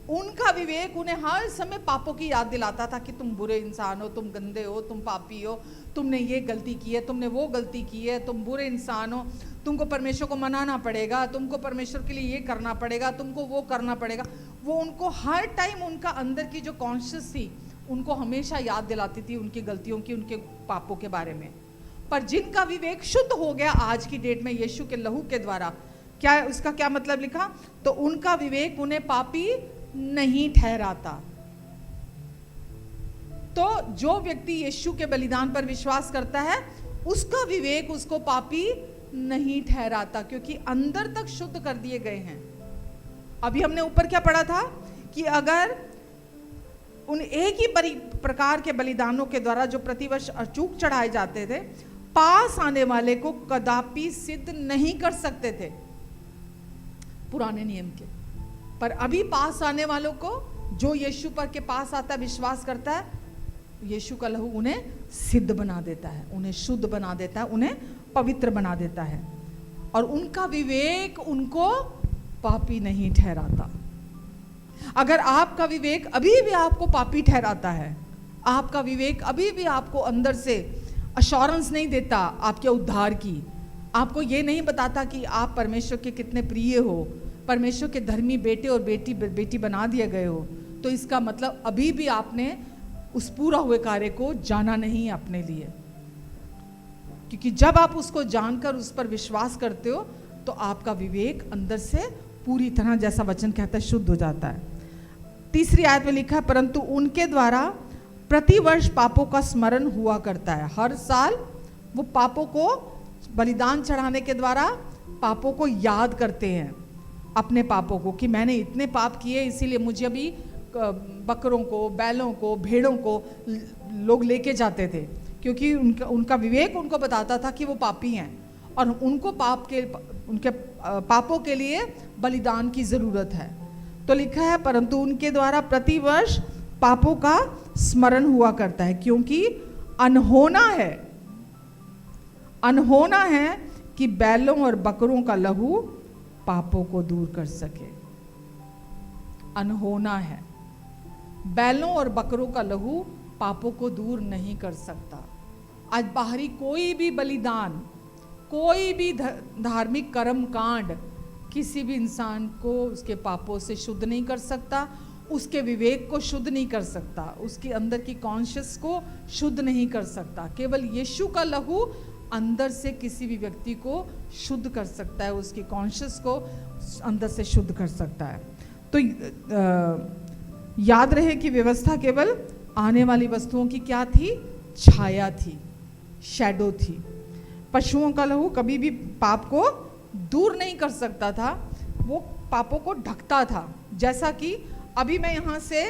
उनका विवेक उन्हें हर समय पापों की याद दिलाता था कि तुम बुरे इंसान हो, तुम गंदे हो, तुम पापी हो, तुमने ये गलती की है, तुमने वो गलती की है, तुम बुरे इंसान हो, तुमको परमेश्वर को मनाना पड़ेगा, तुमको परमेश्वर के लिए ये करना पड़ेगा, तुमको वो करना पड़ेगा। वो उनको हर टाइम उनका अंदर की जो कॉन्शियस थी उनको हमेशा याद दिलाती थी उनकी गलतियों की, उनके पापों के बारे में। पर जिनका विवेक शुद्ध हो गया आज की डेट में यीशु के लहू के द्वारा, क्या उसका क्या मतलब लिखा? तो उनका विवेक उन्हें पापी नहीं ठहराता। तो जो व्यक्ति यीशु के बलिदान पर विश्वास करता है उसका विवेक उसको पापी नहीं ठहराता, क्योंकि अंदर तक शुद्ध कर दिए गए हैं। अभी हमने ऊपर क्या पढ़ा था कि अगर उन एक ही प्रकार के बलिदानों के द्वारा जो प्रतिवर्ष अचूक चढ़ाए जाते थे, पास आने वाले को कदापि सिद्ध नहीं कर सकते थे पुराने नियम के। पर अभी पास आने वालों को, जो यीशु पर के पास आता है, विश्वास करता है, यीशु का लहू उन्हें सिद्ध बना देता है, उन्हें शुद्ध बना देता है, उन्हें पवित्र बना देता है। और उनका विवेक उनको पापी नहीं ठहराता। अगर आपका विवेक अभी भी आपको पापी ठहराता है, आपका विवेक अभी भी आपको अंदर से अश्योरेंस नहीं देता आपके उद्धार की, आपको ये नहीं बताता कि आप परमेश्वर के कितने प्रिय हो, परमेश्वर के धर्मी बेटे और बेटी बना दिए गए हो, तो इसका मतलब अभी भी आपने उस पूरा हुए कार्य को जाना नहीं अपने लिए। क्योंकि जब आप उसको जानकर उस पर विश्वास करते हो तो आपका विवेक अंदर से पूरी तरह, जैसा वचन कहता है, शुद्ध हो जाता है। तीसरी आयत में लिखा है, परंतु उनके द्वारा प्रतिवर्ष पापों का स्मरण हुआ करता है। हर साल वो पापों को बलिदान चढ़ाने के द्वारा पापों को याद करते हैं, अपने पापों को, कि मैंने इतने पाप किए, इसीलिए मुझे अभी बकरों को, बैलों को, भेड़ों को लोग लेके जाते थे, क्योंकि उनका विवेक उनको बताता था कि वो पापी हैं और उनको उनके पापों के लिए बलिदान की ज़रूरत है। तो लिखा है, परंतु उनके द्वारा प्रतिवर्ष पापों का स्मरण हुआ करता है, क्योंकि अनहोना है कि बैलों और बकरों का लहू पापों को दूर कर सके। अनहोना है, बैलों और बकरों का लहू पापों को दूर नहीं कर सकता। आज बाहरी कोई भी बलिदान, कोई भी धार्मिक कर्म कांड किसी भी इंसान को उसके पापों से शुद्ध नहीं कर सकता, उसके विवेक को शुद्ध नहीं कर सकता, उसके अंदर की कॉन्शियस को शुद्ध नहीं कर सकता। केवल यीशु का लहू अंदर से किसी भी व्यक्ति को शुद्ध कर सकता है, उसकी कॉन्शियस को अंदर से शुद्ध कर सकता है। तो याद रहे कि व्यवस्था केवल आने वाली वस्तुओं की क्या थी? छाया थी, शैडो थी। पशुओं का लहू कभी भी पाप को दूर नहीं कर सकता था, वो पापों को ढकता था। जैसा कि अभी मैं यहाँ से,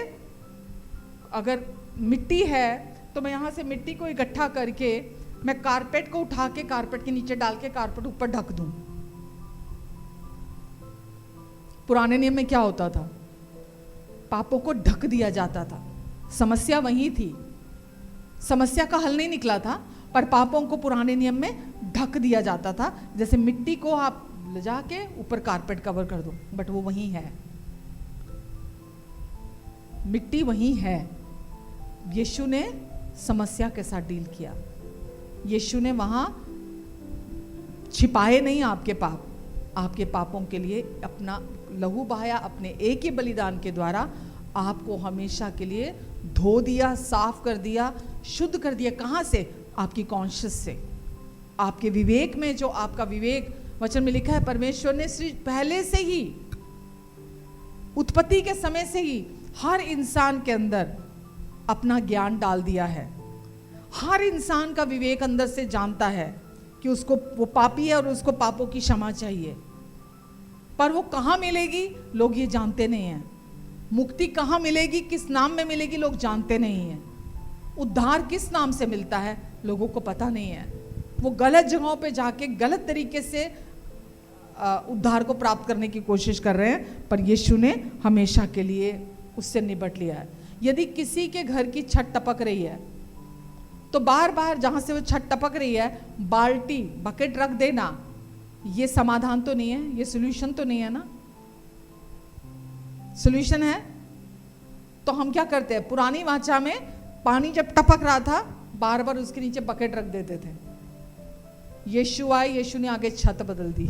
अगर मिट्टी है तो मैं यहाँ से मिट्टी को इकट्ठा करके मैं कारपेट को उठा के कारपेट के नीचे डाल के कारपेट ऊपर ढक दूं। पुराने नियम में क्या होता था? पापों को ढक दिया जाता था। समस्या वही थी, समस्या का हल नहीं निकला था, पर पापों को पुराने नियम में ढक दिया जाता था। जैसे मिट्टी को आप ले जाके ऊपर कारपेट कवर कर दो, बट वो वहीं है, मिट्टी वहीं है। यीशु ने समस्या के साथ डील किया, यीशु ने वहां छिपाए नहीं आपके पाप, आपके पापों के लिए अपना लहू बहाया, अपने एक ही बलिदान के द्वारा आपको हमेशा के लिए धो दिया, साफ कर दिया, शुद्ध कर दिया। कहां से? आपकी कॉन्शियस से, आपके विवेक में। जो आपका विवेक, वचन में लिखा है, परमेश्वर ने पहले से ही, उत्पत्ति के समय से ही हर इंसान के अंदर अपना ज्ञान डाल दिया है। हर इंसान का विवेक अंदर से जानता है कि उसको, वो पापी है और उसको पापों की क्षमा चाहिए। पर वो कहाँ मिलेगी, लोग ये जानते नहीं हैं। मुक्ति कहाँ मिलेगी, किस नाम में मिलेगी, लोग जानते नहीं हैं। उद्धार किस नाम से मिलता है, लोगों को पता नहीं है। वो गलत जगहों पे जाके गलत तरीके से उद्धार को प्राप्त करने की कोशिश कर रहे हैं, पर यीशु ने हमेशा के लिए उससे निपट लिया है। यदि किसी के घर की छत टपक रही है तो बार बार जहां से वो छत टपक रही है बाल्टी, बकेट रख देना, ये समाधान तो नहीं है, ये सोल्यूशन तो नहीं है ना। सोल्यूशन है तो हम क्या करते हैं? पुरानी वाचा में पानी जब टपक रहा था, बार बार उसके नीचे बकेट रख देते थे। यीशु आए, यीशु ने आगे छत बदल दी,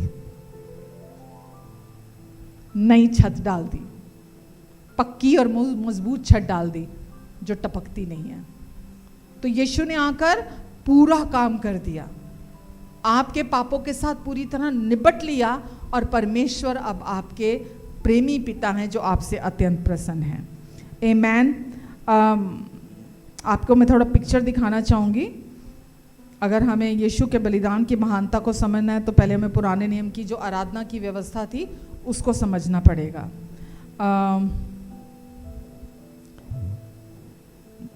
नई छत डाल दी, पक्की और मजबूत छत डाल दी जो टपकती नहीं है। तो यीशु ने आकर पूरा काम कर दिया, आपके पापों के साथ पूरी तरह निपट लिया, और परमेश्वर अब आपके प्रेमी पिता हैं जो आपसे अत्यंत प्रसन्न हैं। आमेन। आपको मैं थोड़ा पिक्चर दिखाना चाहूँगी। अगर हमें यीशु के बलिदान की महानता को समझना है तो पहले हमें पुराने नियम की जो आराधना की व्यवस्था थी उसको समझना पड़ेगा।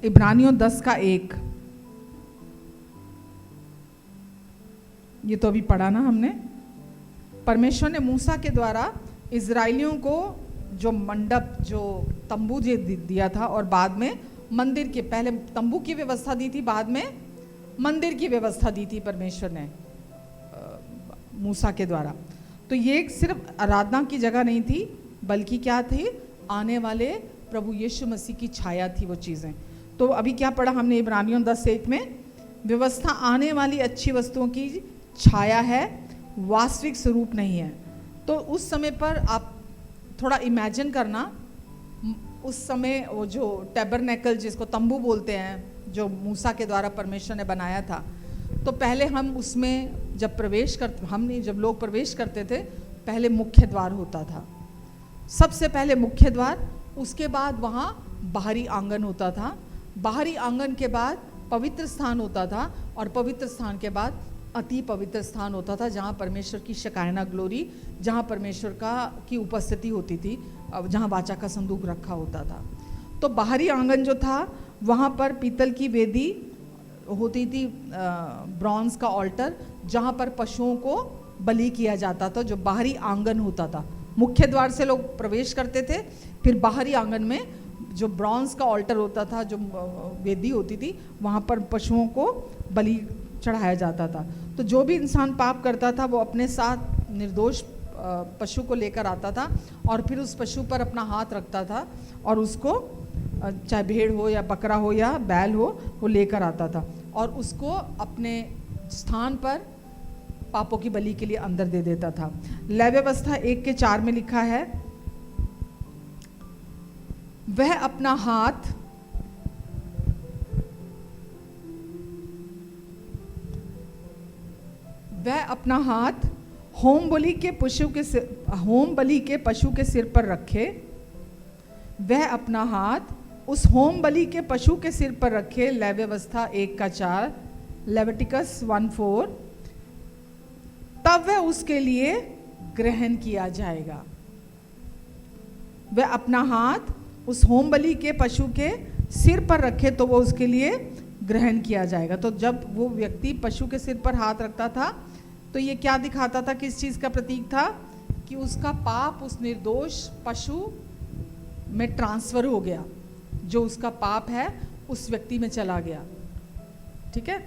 इब्रानियों 10:1, ये तो अभी पढ़ा ना हमने। परमेश्वर ने मूसा के द्वारा इजराइलियों को जो मंडप, जो तंबू दिया था, और बाद में मंदिर के, पहले तंबू की व्यवस्था दी थी, बाद में मंदिर की व्यवस्था दी थी परमेश्वर ने। मूसा के द्वारा। तो ये सिर्फ आराधना की जगह नहीं थी, बल्कि क्या थी, आने वाले प्रभु यीशु मसीह की छाया थी वो चीज़ें। तो अभी क्या पढ़ा हमने इब्रानियों 10:1 में, व्यवस्था आने वाली अच्छी वस्तुओं की छाया है, वास्तविक स्वरूप नहीं है। तो उस समय पर आप थोड़ा इमेजिन करना, उस समय वो जो टैबरनेकल जिसको तंबू बोलते हैं, जो मूसा के द्वारा परमेश्वर ने बनाया था, तो पहले हम उसमें जब जब लोग प्रवेश करते थे, पहले मुख्य द्वार होता था, सबसे पहले मुख्य द्वार, उसके बाद वहाँ बाहरी आंगन होता था, बाहरी आंगन के बाद पवित्र स्थान होता था, और पवित्र स्थान के बाद अति पवित्र स्थान होता था, जहाँ परमेश्वर की शकायना ग्लोरी, जहाँ परमेश्वर की उपस्थिति होती थी, जहाँ वाचा का संदूक रखा होता था। तो बाहरी आंगन जो था, वहाँ पर पीतल की वेदी होती थी, ब्रॉन्ज का ऑल्टर, जहाँ पर पशुओं को बलि किया जाता था, जो बाहरी आंगन होता था। मुख्य द्वार से लोग प्रवेश करते थे, फिर बाहरी आंगन में जो ब्रॉन्ज का ऑल्टर होता था, जो वेदी होती थी, वहाँ पर पशुओं को बलि चढ़ाया जाता था। तो जो भी इंसान पाप करता था, वो अपने साथ निर्दोष पशु को लेकर आता था, और फिर उस पशु पर अपना हाथ रखता था, और उसको चाहे भेड़ हो या बकरा हो या बैल हो, वो लेकर आता था, और उसको अपने स्थान पर पापों की बलि के लिए अंदर दे देता था। लय व्यवस्था 1:4 में लिखा है, वह अपना हाथ होम बलि के पशु के सिर पर रखे, वह अपना हाथ उस होम बलि के पशु के सिर पर रखे। लय व्यवस्था 1:4, लेविटिकस 1:4, तब वह उसके लिए ग्रहण किया जाएगा। वह अपना हाथ उस होम बलि के पशु के सिर पर रखे तो वो उसके लिए ग्रहण किया जाएगा। तो जब वो व्यक्ति पशु के सिर पर हाथ रखता था, तो ये क्या दिखाता था, किस चीज़ का प्रतीक था, कि उसका पाप उस निर्दोष पशु में ट्रांसफर हो गया, जो उसका पाप है उस व्यक्ति में चला गया, ठीक है,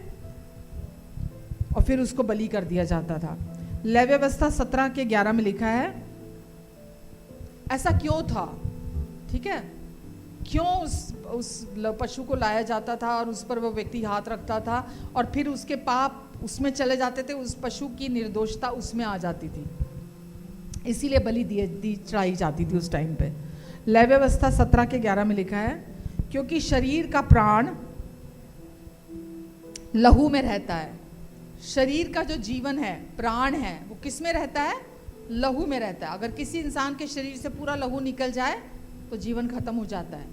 और फिर उसको बलि कर दिया जाता था। लय व्यवस्था 17:11 में लिखा है, ऐसा क्यों था, ठीक है, क्यों उस पशु को लाया जाता था और उस पर वो व्यक्ति हाथ रखता था, और फिर उसके पाप उसमें चले जाते थे, उस पशु की निर्दोषता उसमें आ जाती थी, इसीलिए बलि चढ़ाई जाती थी उस टाइम पे। लय व्यवस्था 17:11 में लिखा है, क्योंकि शरीर का प्राण लहू में रहता है। शरीर का जो जीवन है, प्राण है, वो किस में रहता है, लहू में रहता है। अगर किसी इंसान के शरीर से पूरा लहू निकल जाए तो जीवन खत्म हो जाता है।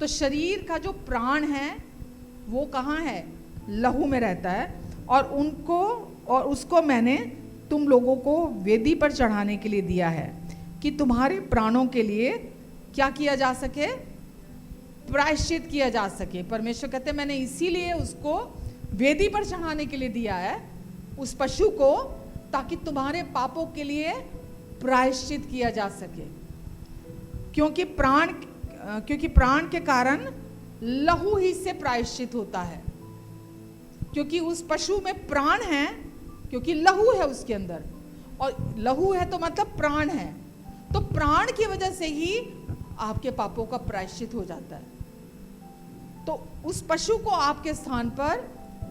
तो शरीर का जो प्राण है वो कहाँ है, लहू में रहता है, और उसको मैंने तुम लोगों को वेदी पर चढ़ाने के लिए दिया है, कि तुम्हारे प्राणों के लिए क्या किया जा सके, प्रायश्चित किया जा सके। परमेश्वर कहते हैं मैंने इसीलिए उसको वेदी पर चढ़ाने के लिए दिया है, उस पशु को, ताकि तुम्हारे पापों के लिए प्रायश्चित किया जा सके। क्योंकि प्राण के कारण लहू ही से प्रायश्चित होता है, क्योंकि उस पशु में प्राण है, क्योंकि लहू है उसके अंदर, और लहू है तो मतलब प्राण है, तो प्राण की वजह से ही आपके पापों का प्रायश्चित हो जाता है। तो उस पशु को आपके स्थान पर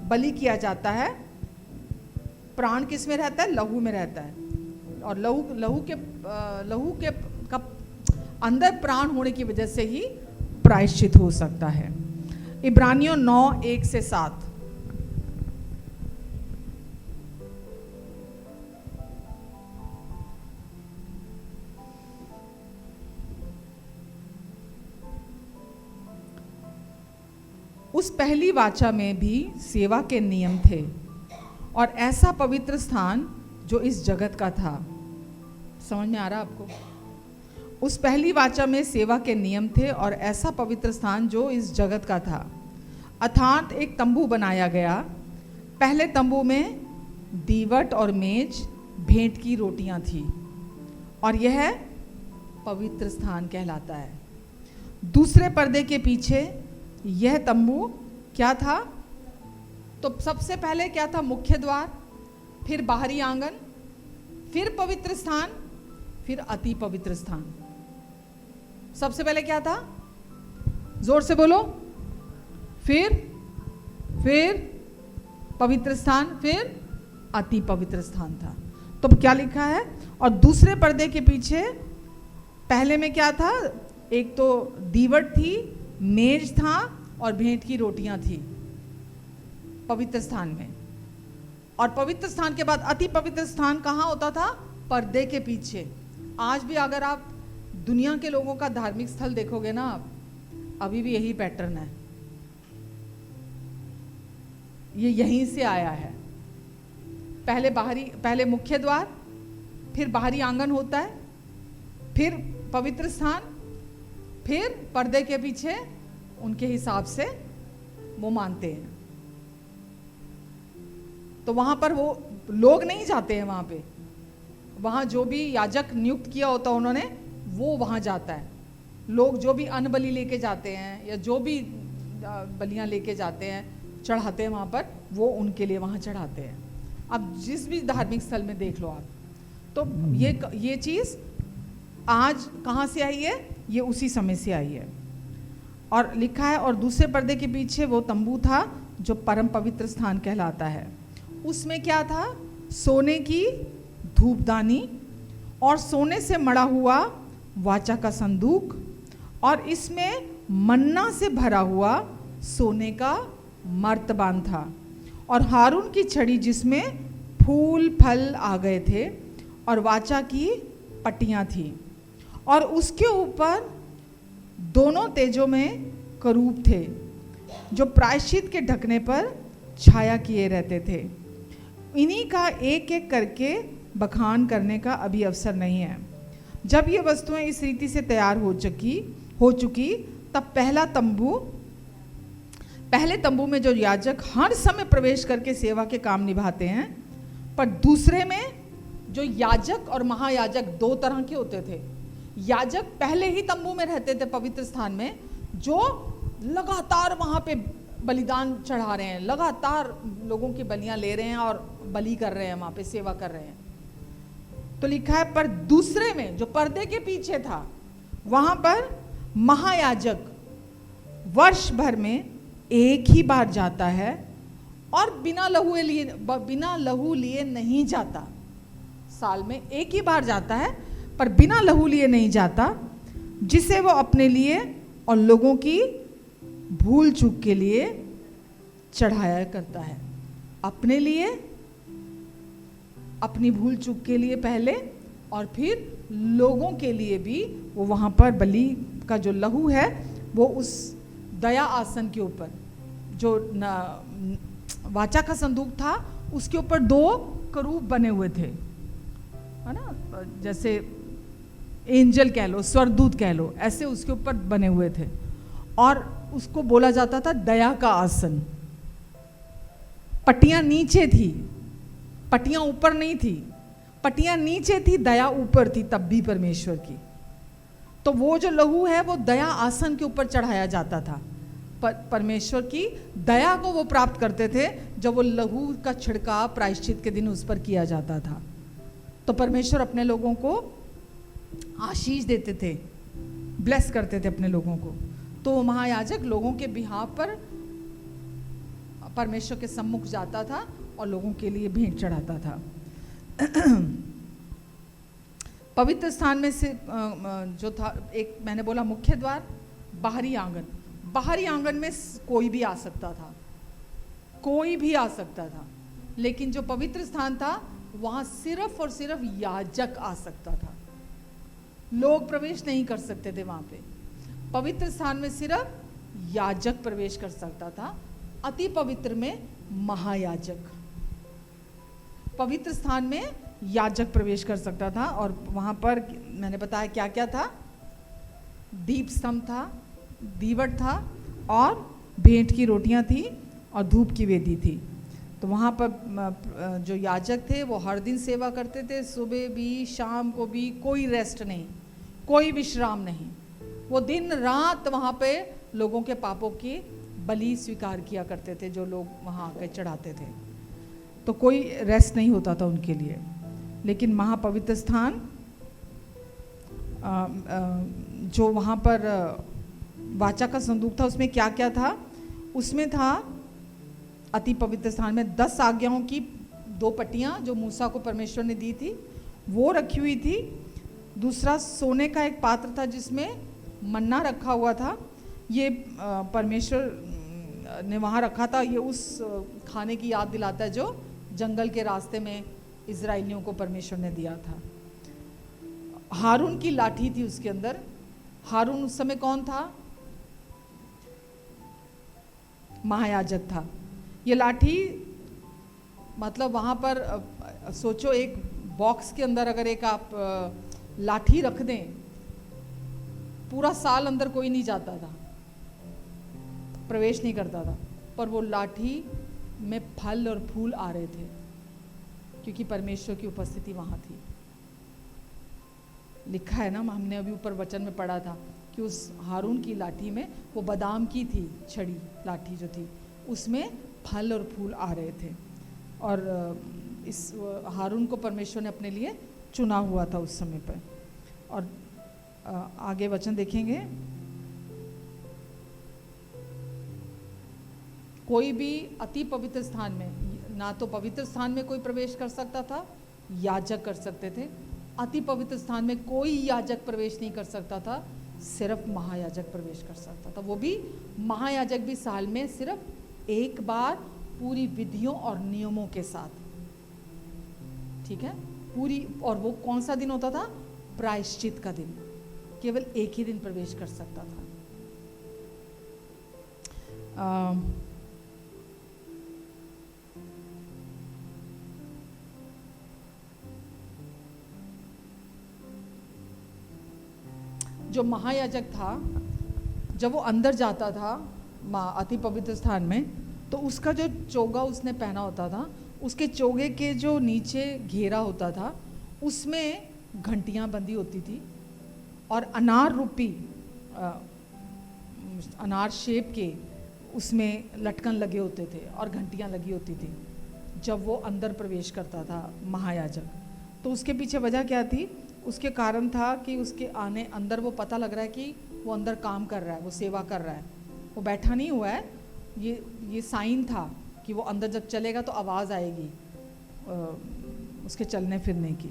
बलि किया जाता है। प्राण किस में रहता है, लहू में रहता है, और लहू के अंदर प्राण होने की वजह से ही प्रायश्चित हो सकता है। इब्रानियों 9:1-7, उस पहली वाचा में भी सेवा के नियम थे, और ऐसा पवित्र स्थान जो इस जगत का था। समझ में आ रहा आपको? उस पहली वाचा में सेवा के नियम थे और ऐसा पवित्र स्थान जो इस जगत का था, अर्थात एक तंबू बनाया गया। पहले तंबू में दीवट और मेज भेंट की रोटियां थी, और यह पवित्र स्थान कहलाता है। दूसरे पर्दे के पीछे यह तंबू क्या था? तो सबसे पहले क्या था? मुख्य द्वार, फिर बाहरी आंगन, फिर पवित्र स्थान, फिर अति पवित्र स्थान। सबसे पहले क्या था? जोर से बोलो। फिर पवित्र स्थान, फिर अति पवित्र स्थान था। तो क्या लिखा है? और दूसरे पर्दे के पीछे पहले में क्या था? एक तो दीवट थी, मेज था और भेंट की रोटियां थी पवित्र स्थान में। और पवित्र स्थान के बाद अति पवित्र स्थान कहाँ होता था? पर्दे के पीछे। आज भी अगर आप दुनिया के लोगों का धार्मिक स्थल देखोगे ना, आप अभी भी यही पैटर्न है, ये यहीं से आया है। पहले मुख्य द्वार, फिर बाहरी आंगन होता है, फिर पवित्र स्थान, फिर पर्दे के पीछे उनके हिसाब से वो मानते हैं। तो वहां पर वो लोग नहीं जाते हैं, वहां जो भी याजक नियुक्त किया होता है उन्होंने, वो वहां जाता है। लोग जो भी अन्न बलि लेके जाते हैं या जो भी बलियां लेके जाते हैं, चढ़ाते हैं वहां पर, वो उनके लिए वहां चढ़ाते हैं। अब जिस भी धार्मिक स्थल में देख लो आप, तो ये चीज आज कहाँ से आई है? ये उसी समय से आई है। और लिखा है, और दूसरे पर्दे के पीछे वो तंबू था जो परम पवित्र स्थान कहलाता है। उसमें क्या था? सोने की धूपदानी और सोने से मड़ा हुआ वाचा का संदूक, और इसमें मन्ना से भरा हुआ सोने का मर्तबान था, और हारून की छड़ी जिसमें फूल फल आ गए थे, और वाचा की पट्टियां थी, और उसके ऊपर दोनों तेजों में करूब थे जो प्रायश्चित के ढकने पर छाया किए रहते थे। इन्हीं का एक एक करके बखान करने का अभी अवसर नहीं है। जब ये वस्तुएं इस रीति से तैयार हो चुकी तब पहले तंबू में जो याजक हर समय प्रवेश करके सेवा के काम निभाते हैं, पर दूसरे में जो याजक और महायाजक दो तरह के होते थे। याजक पहले ही तंबू में रहते थे पवित्र स्थान में, जो लगातार वहां पे बलिदान चढ़ा रहे हैं, लगातार लोगों की बलियां ले रहे हैं और बलि कर रहे हैं, वहां पे सेवा कर रहे हैं। तो लिखा है, पर दूसरे में जो पर्दे के पीछे था, वहां पर महायाजक वर्ष भर में एक ही बार जाता है और बिना लहू लिए नहीं जाता। साल में एक ही बार जाता है पर बिना लहू लिए नहीं जाता, जिसे वो अपने लिए और लोगों की भूल चूक के लिए चढ़ाया करता है। अपने लिए, अपनी भूल चूक के लिए पहले, और फिर लोगों के लिए भी वो वहाँ पर बलि का जो लहू है वो उस दया आसन के ऊपर, जो वाचा का संदूक था, उसके ऊपर दो करूब बने हुए थे, है ना, जैसे एंजल कह लो, स्वर्गदूत कह लो, ऐसे उसके ऊपर बने हुए थे, और उसको बोला जाता था दया का आसन। पट्टियां नीचे थी, पट्टियां ऊपर नहीं थी, पट्टियां नीचे थी, दया ऊपर थी, तब भी परमेश्वर की। तो वो जो लहू है वो दया आसन के ऊपर चढ़ाया जाता था। परमेश्वर की दया को वो प्राप्त करते थे जब वो लहू का छिड़काव प्रायश्चित के दिन उस पर किया जाता था। तो परमेश्वर अपने लोगों को आशीष देते थे, ब्लेस करते थे अपने लोगों को। तो महायाजक लोगों के बिहाफ पर परमेश्वर के सम्मुख जाता था और लोगों के लिए भेंट चढ़ाता था। पवित्र स्थान में से जो था, एक मैंने बोला मुख्य द्वार, बाहरी आंगन। बाहरी आंगन में कोई भी आ सकता था, कोई भी आ सकता था, लेकिन जो पवित्र स्थान था वहां सिर्फ और सिर्फ याजक आ सकता था, लोग प्रवेश नहीं कर सकते थे वहां पे। पवित्र स्थान में सिर्फ याजक प्रवेश कर सकता था, अति पवित्र में महायाजक। पवित्र स्थान में याजक प्रवेश कर सकता था, और वहां पर मैंने बताया क्या क्या था, दीप स्तंभ था, दीवट था, और भेंट की रोटियां थी, और धूप की वेदी थी। तो वहाँ पर जो याजक थे वो हर दिन सेवा करते थे, सुबह भी शाम को भी, कोई रेस्ट नहीं, कोई विश्राम नहीं। वो दिन रात वहाँ पे लोगों के पापों की बलि स्वीकार किया करते थे, जो लोग वहाँ आकर चढ़ाते थे। तो कोई रेस्ट नहीं होता था उनके लिए। लेकिन महापवित्र स्थान जो वहाँ पर वाचा का संदूक था, उसमें क्या क्या था? उसमें था अति पवित्र स्थान में 10 आज्ञाओं की 2 पट्टियाँ जो मूसा को परमेश्वर ने दी थी, वो रखी हुई थी। दूसरा सोने का एक पात्र था जिसमें मन्ना रखा हुआ था। ये परमेश्वर ने वहाँ रखा था। ये उस खाने की याद दिलाता है जो जंगल के रास्ते में इजराइलियों को परमेश्वर ने दिया था। हारून की लाठी थी उसके अंदर। हारून उस समय कौन था? महायाजक था। ये लाठी मतलब वहाँ पर सोचो, एक बॉक्स के अंदर अगर एक आप लाठी रख दें, पूरा साल अंदर कोई नहीं जाता था, प्रवेश नहीं करता था, पर वो लाठी में फल और फूल आ रहे थे क्योंकि परमेश्वर की उपस्थिति वहाँ थी। लिखा है ना, हमने अभी ऊपर वचन में पढ़ा था कि उस हारून की लाठी में, वो बादाम की थी छड़ी लाठी जो थी, उसमें फल और फूल आ रहे थे। और इस हारून को परमेश्वर ने अपने लिए चुना हुआ था उस समय पर। और आगे वचन देखेंगे, कोई भी अति पवित्र स्थान में, ना तो पवित्र स्थान में कोई प्रवेश कर सकता था, याजक कर सकते थे। अति पवित्र स्थान में कोई याजक प्रवेश नहीं कर सकता था, सिर्फ महायाजक प्रवेश कर सकता था। वो भी महायाजक भी साल में सिर्फ एक बार, पूरी विधियों और नियमों के साथ, ठीक है, पूरी। और वो कौन सा दिन होता था? प्रायश्चित का दिन। केवल एक ही दिन प्रवेश कर सकता था। जो महायाजक था, जब वो अंदर जाता था अति पवित्र स्थान में, तो उसका जो चोगा उसने पहना होता था, उसके चोगे के जो नीचे घेरा होता था, उसमें घंटियां बंधी होती थी और अनार रूपी, अनार शेप के उसमें लटकन लगे होते थे और घंटियां लगी होती थी जब वो अंदर प्रवेश करता था महायाजक। तो उसके पीछे वजह क्या थी? उसके कारण था कि उसके आने अंदर वो पता लग रहा है कि वो अंदर काम कर रहा है, वो सेवा कर रहा है, वो बैठा नहीं हुआ है। ये साइन था कि वो अंदर जब चलेगा तो आवाज़ आएगी उसके चलने फिरने की।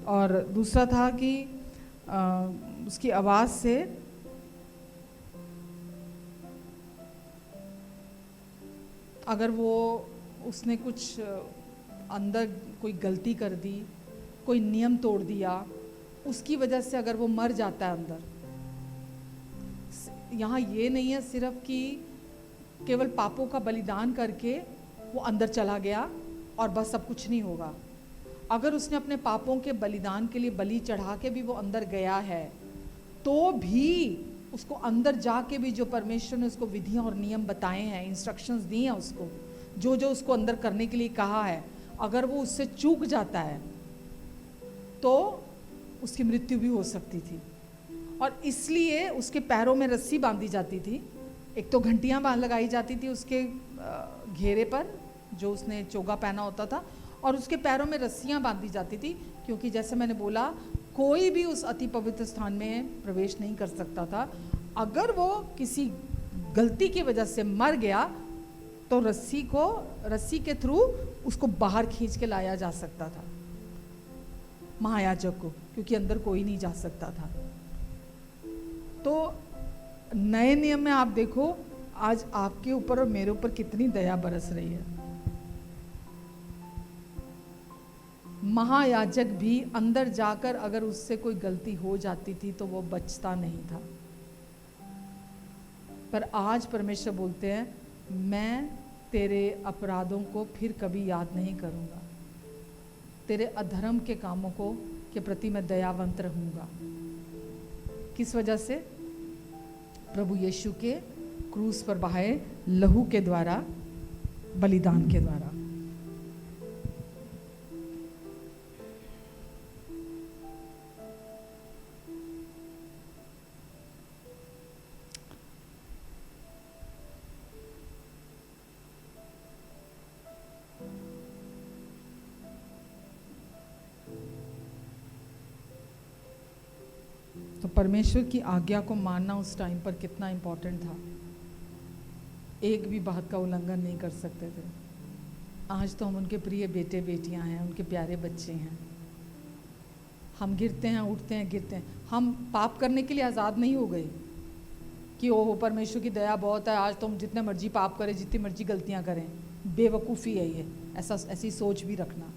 और दूसरा था कि उसकी आवाज़ से अगर वो उसने कुछ अंदर कोई गलती कर दी, कोई नियम तोड़ दिया, उसकी वजह से अगर वो मर जाता है अंदर। यहाँ ये नहीं है सिर्फ कि केवल पापों का बलिदान करके वो अंदर चला गया और बस अब कुछ नहीं होगा। अगर उसने अपने पापों के बलिदान के लिए बलि चढ़ा के भी वो अंदर गया है, तो भी उसको अंदर जाके भी जो परमेश्वर ने उसको विधियां और नियम बताए हैं, इंस्ट्रक्शंस दी हैं उसको, जो जो उसको अंदर करने के लिए कहा है, अगर वो उससे चूक जाता है तो उसकी मृत्यु भी हो सकती थी। और इसलिए उसके पैरों में रस्सी बांधी जाती थी। एक तो घंटियां लगाई जाती थी उसके घेरे पर जो उसने चोगा पहना होता था, और उसके पैरों में रस्सियां बांधी जाती थी, क्योंकि जैसे मैंने बोला, कोई भी उस अति पवित्र स्थान में प्रवेश नहीं कर सकता था। अगर वो किसी गलती की वजह से मर गया तो रस्सी के थ्रू उसको बाहर खींच के लाया जा सकता था महायाजक को, क्योंकि अंदर कोई नहीं जा सकता था। तो नए नियम में आप देखो आज आपके ऊपर और मेरे ऊपर कितनी दया बरस रही है। महायाजक भी अंदर जाकर अगर उससे कोई गलती हो जाती थी तो वो बचता नहीं था। पर आज परमेश्वर बोलते हैं, मैं तेरे अपराधों को फिर कभी याद नहीं करूंगा, तेरे अधर्म के कामों को के प्रति मैं दयावंत रहूंगा। किस वजह से? प्रभु यीशु के क्रूस पर बहाए लहू के द्वारा, बलिदान के द्वारा। परमेश्वर की आज्ञा को मानना उस टाइम पर कितना इम्पोर्टेंट था। एक भी बात का उल्लंघन नहीं कर सकते थे। आज तो हम उनके प्रिय बेटे बेटियां हैं, उनके प्यारे बच्चे हैं। हम गिरते हैं, उठते हैं, गिरते हैं। हम पाप करने के लिए आज़ाद नहीं हो गए कि ओहो परमेश्वर की दया बहुत है, आज तो हम जितने मर्जी पाप करें, जितनी मर्जी गलतियां करें। बेवकूफ़ी है ये, ऐसी सोच भी रखना।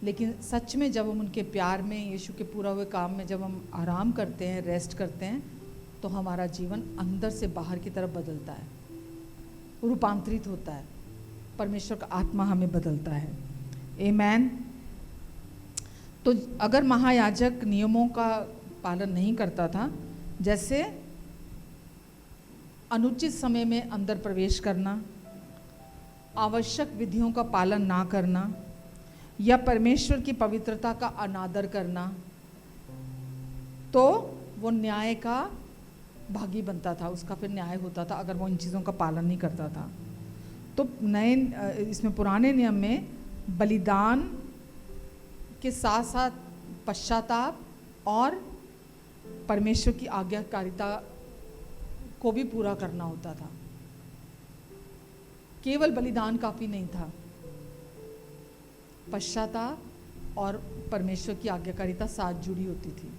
लेकिन सच में जब हम उनके प्यार में, यीशु के पूरा हुए काम में जब हम आराम करते हैं, रेस्ट करते हैं, तो हमारा जीवन अंदर से बाहर की तरफ बदलता है, रूपांतरित होता है। परमेश्वर का आत्मा हमें बदलता है। आमीन। तो अगर महायाजक नियमों का पालन नहीं करता था, जैसे अनुचित समय में अंदर प्रवेश करना, आवश्यक विधियों का पालन ना करना, या परमेश्वर की पवित्रता का अनादर करना, तो वो न्याय का भागी बनता था, उसका फिर न्याय होता था अगर वो इन चीज़ों का पालन नहीं करता था। तो इसमें पुराने नियम में बलिदान के साथ साथ पश्चाताप और परमेश्वर की आज्ञाकारिता को भी पूरा करना होता था। केवल बलिदान काफ़ी नहीं था, पश्चाताप और परमेश्वर की आज्ञाकारिता साथ जुड़ी होती थी,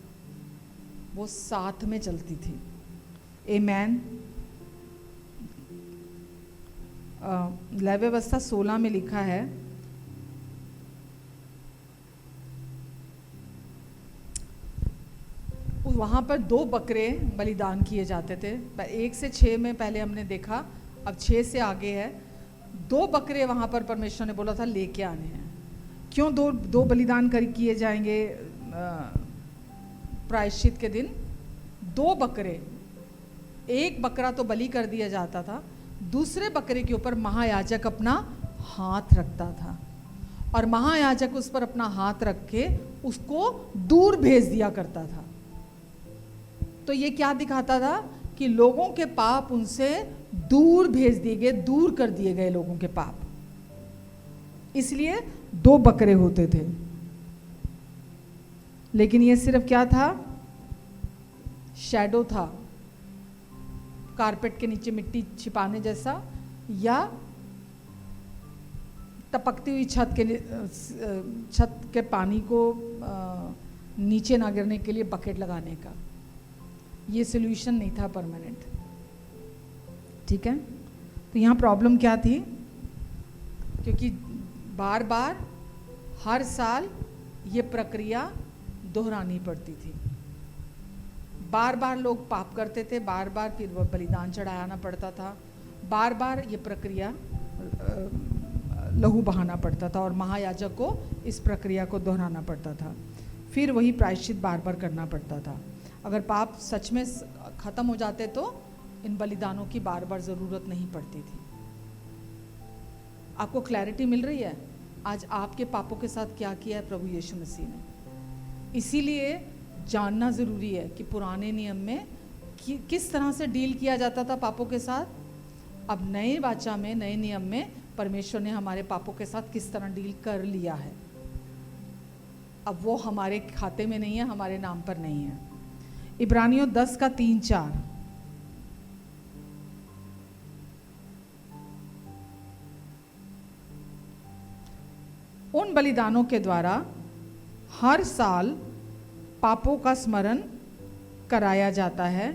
वो साथ में चलती थी। आमीन। लेवी व्यवस्था 16 में लिखा है, वहाँ पर 2 बकरे बलिदान किए जाते थे। 1 से 6 में पहले हमने देखा, अब 6 से आगे है। 2 बकरे वहाँ पर परमेश्वर ने बोला था लेके आने हैं। क्यों दो बलिदान किए जाएंगे प्रायश्चित के दिन? 2 बकरे, एक बकरा तो बलि कर दिया जाता था, दूसरे बकरे के ऊपर महायाजक अपना हाथ रखता था और महायाजक उस पर अपना हाथ रख के उसको दूर भेज दिया करता था। तो ये क्या दिखाता था कि लोगों के पाप उनसे दूर भेज दिए गए, दूर कर दिए गए लोगों के पाप। इसलिए 2 बकरे होते थे। लेकिन ये सिर्फ क्या था? शैडो था, कारपेट के नीचे मिट्टी छिपाने जैसा, या टपकती हुई छत के पानी को नीचे ना गिरने के लिए बकेट लगाने का। ये सॉल्यूशन नहीं था परमानेंट। ठीक है। तो यहाँ प्रॉब्लम क्या थी? क्योंकि बार बार हर साल ये प्रक्रिया दोहरानी पड़ती थी। बार बार लोग पाप करते थे, बार बार फिर वो बलिदान चढ़ाना पड़ता था, बार बार ये प्रक्रिया लहू बहाना पड़ता था और महायाजक को इस प्रक्रिया को दोहराना पड़ता था। फिर वही प्रायश्चित बार बार करना पड़ता था। अगर पाप सच में ख़त्म हो जाते तो इन बलिदानों की बार बार ज़रूरत नहीं पड़ती थी। आपको क्लैरिटी मिल रही है आज आपके पापों के साथ क्या किया है प्रभु यीशु मसीह ने? इसीलिए जानना ज़रूरी है कि पुराने नियम में किस तरह से डील किया जाता था पापों के साथ। अब नए वाचा में, नए नियम में परमेश्वर ने हमारे पापों के साथ किस तरह डील कर लिया है। अब वो हमारे खाते में नहीं है, हमारे नाम पर नहीं है। इब्रानियों 10 का 3-4। उन बलिदानों के द्वारा हर साल पापों का स्मरण कराया जाता है,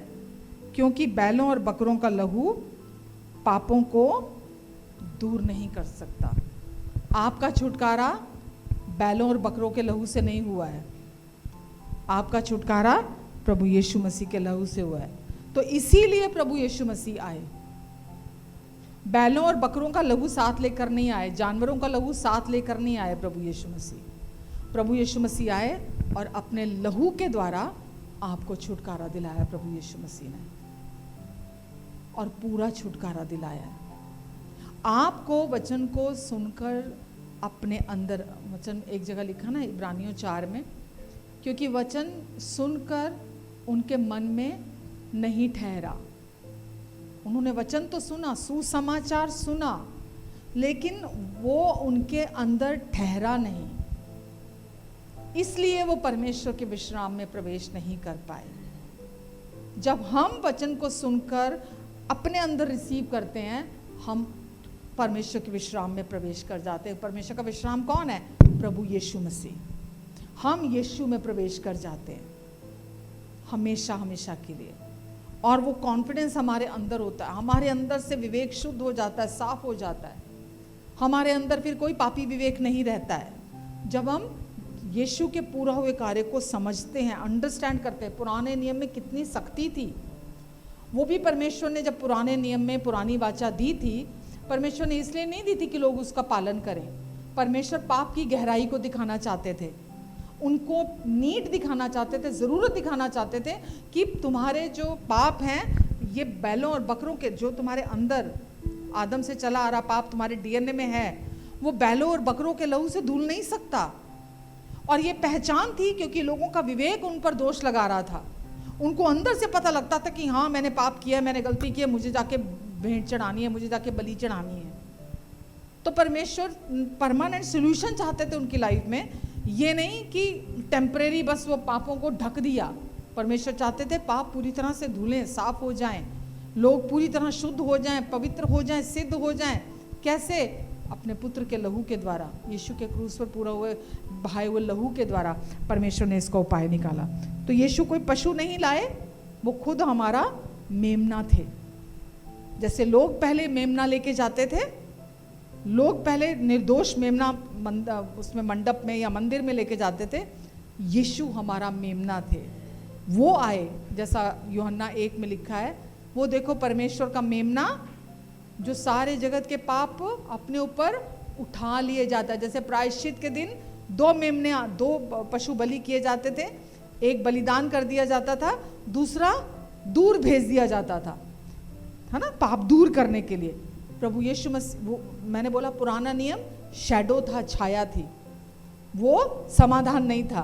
क्योंकि बैलों और बकरों का लहू पापों को दूर नहीं कर सकता। आपका छुटकारा बैलों और बकरों के लहू से नहीं हुआ है, आपका छुटकारा प्रभु यीशु मसीह के लहू से हुआ है। तो इसीलिए प्रभु यीशु मसीह आए। बैलों और बकरों का लहू साथ लेकर नहीं आए, जानवरों का लहू साथ लेकर नहीं आए प्रभु यीशु मसीह। प्रभु यीशु मसीह आए और अपने लहू के द्वारा आपको छुटकारा दिलाया प्रभु यीशु मसीह ने, और पूरा छुटकारा दिलाया है। आपको वचन को सुनकर अपने अंदर, वचन एक जगह लिखा ना इब्रानियों 4 में, क्योंकि वचन सुनकर उनके मन में नहीं ठहरा। उन्होंने वचन तो सुना, सुसमाचार सुना, लेकिन वो उनके अंदर ठहरा नहीं, इसलिए वो परमेश्वर के विश्राम में प्रवेश नहीं कर पाए। जब हम वचन को सुनकर अपने अंदर रिसीव करते हैं, हम परमेश्वर के विश्राम में प्रवेश कर जाते हैं। परमेश्वर का विश्राम कौन है? प्रभु यीशु मसीह। हम यीशु में प्रवेश कर जाते हैं हमेशा हमेशा के लिए, और वो कॉन्फिडेंस हमारे अंदर होता है। हमारे अंदर से विवेक शुद्ध हो जाता है, साफ हो जाता है। हमारे अंदर फिर कोई पापी विवेक नहीं रहता है। जब हम यीशु के पूरा हुए कार्य को समझते हैं, अंडरस्टैंड करते हैं। पुराने नियम में कितनी सख्ती थी, वो भी परमेश्वर ने जब पुराने नियम में पुरानी वाचा दी थी, परमेश्वर ने इसलिए नहीं दी थी कि लोग उसका पालन करें। परमेश्वर पाप की गहराई को दिखाना चाहते थे, उनको नीड दिखाना चाहते थे, ज़रूरत दिखाना चाहते थे कि तुम्हारे जो पाप हैं, ये बैलों और बकरों के, जो तुम्हारे अंदर आदम से चला आ रहा पाप तुम्हारे डीएनए में है, वो बैलों और बकरों के लहू से धुल नहीं सकता। और ये पहचान थी क्योंकि लोगों का विवेक उन पर दोष लगा रहा था। उनको अंदर से पता लगता था कि हाँ, मैंने पाप किया, मैंने गलती की है, मुझे जाके भेंट चढ़ानी है, मुझे जाके बलि चढ़ानी है। तो परमेश्वर परमानेंट सोल्यूशन चाहते थे उनकी लाइफ में, ये नहीं कि टेम्परेरी बस वो पापों को ढक दिया। परमेश्वर चाहते थे पाप पूरी तरह से धुलें, साफ हो जाएं, लोग पूरी तरह शुद्ध हो जाएं, पवित्र हो जाएं, सिद्ध हो जाएं। कैसे? अपने पुत्र के लहू के द्वारा, यीशु के क्रूस पर पूरा हुए बहाए हुए लहू के द्वारा परमेश्वर ने इसका उपाय निकाला। तो यीशु कोई पशु नहीं लाए, वो खुद हमारा मेमना थे। जैसे लोग पहले मेमना लेके जाते थे, लोग पहले निर्दोष मेमना उसमें मंडप में या मंदिर में लेके जाते थे, यीशु हमारा मेमना थे। वो आए, जैसा यूहन्ना 1 में लिखा है, वो देखो परमेश्वर का मेमना जो सारे जगत के पाप अपने ऊपर उठा लिए जाता है। जैसे प्रायश्चित के दिन 2 मेमने, 2 पशु बलि किए जाते थे, एक बलिदान कर दिया जाता था, दूसरा दूर भेज दिया जाता था, है ना, पाप दूर करने के लिए। प्रभु यीशु मसीह, वो मैंने बोला पुराना नियम शैडो था, छाया थी, वो समाधान नहीं था।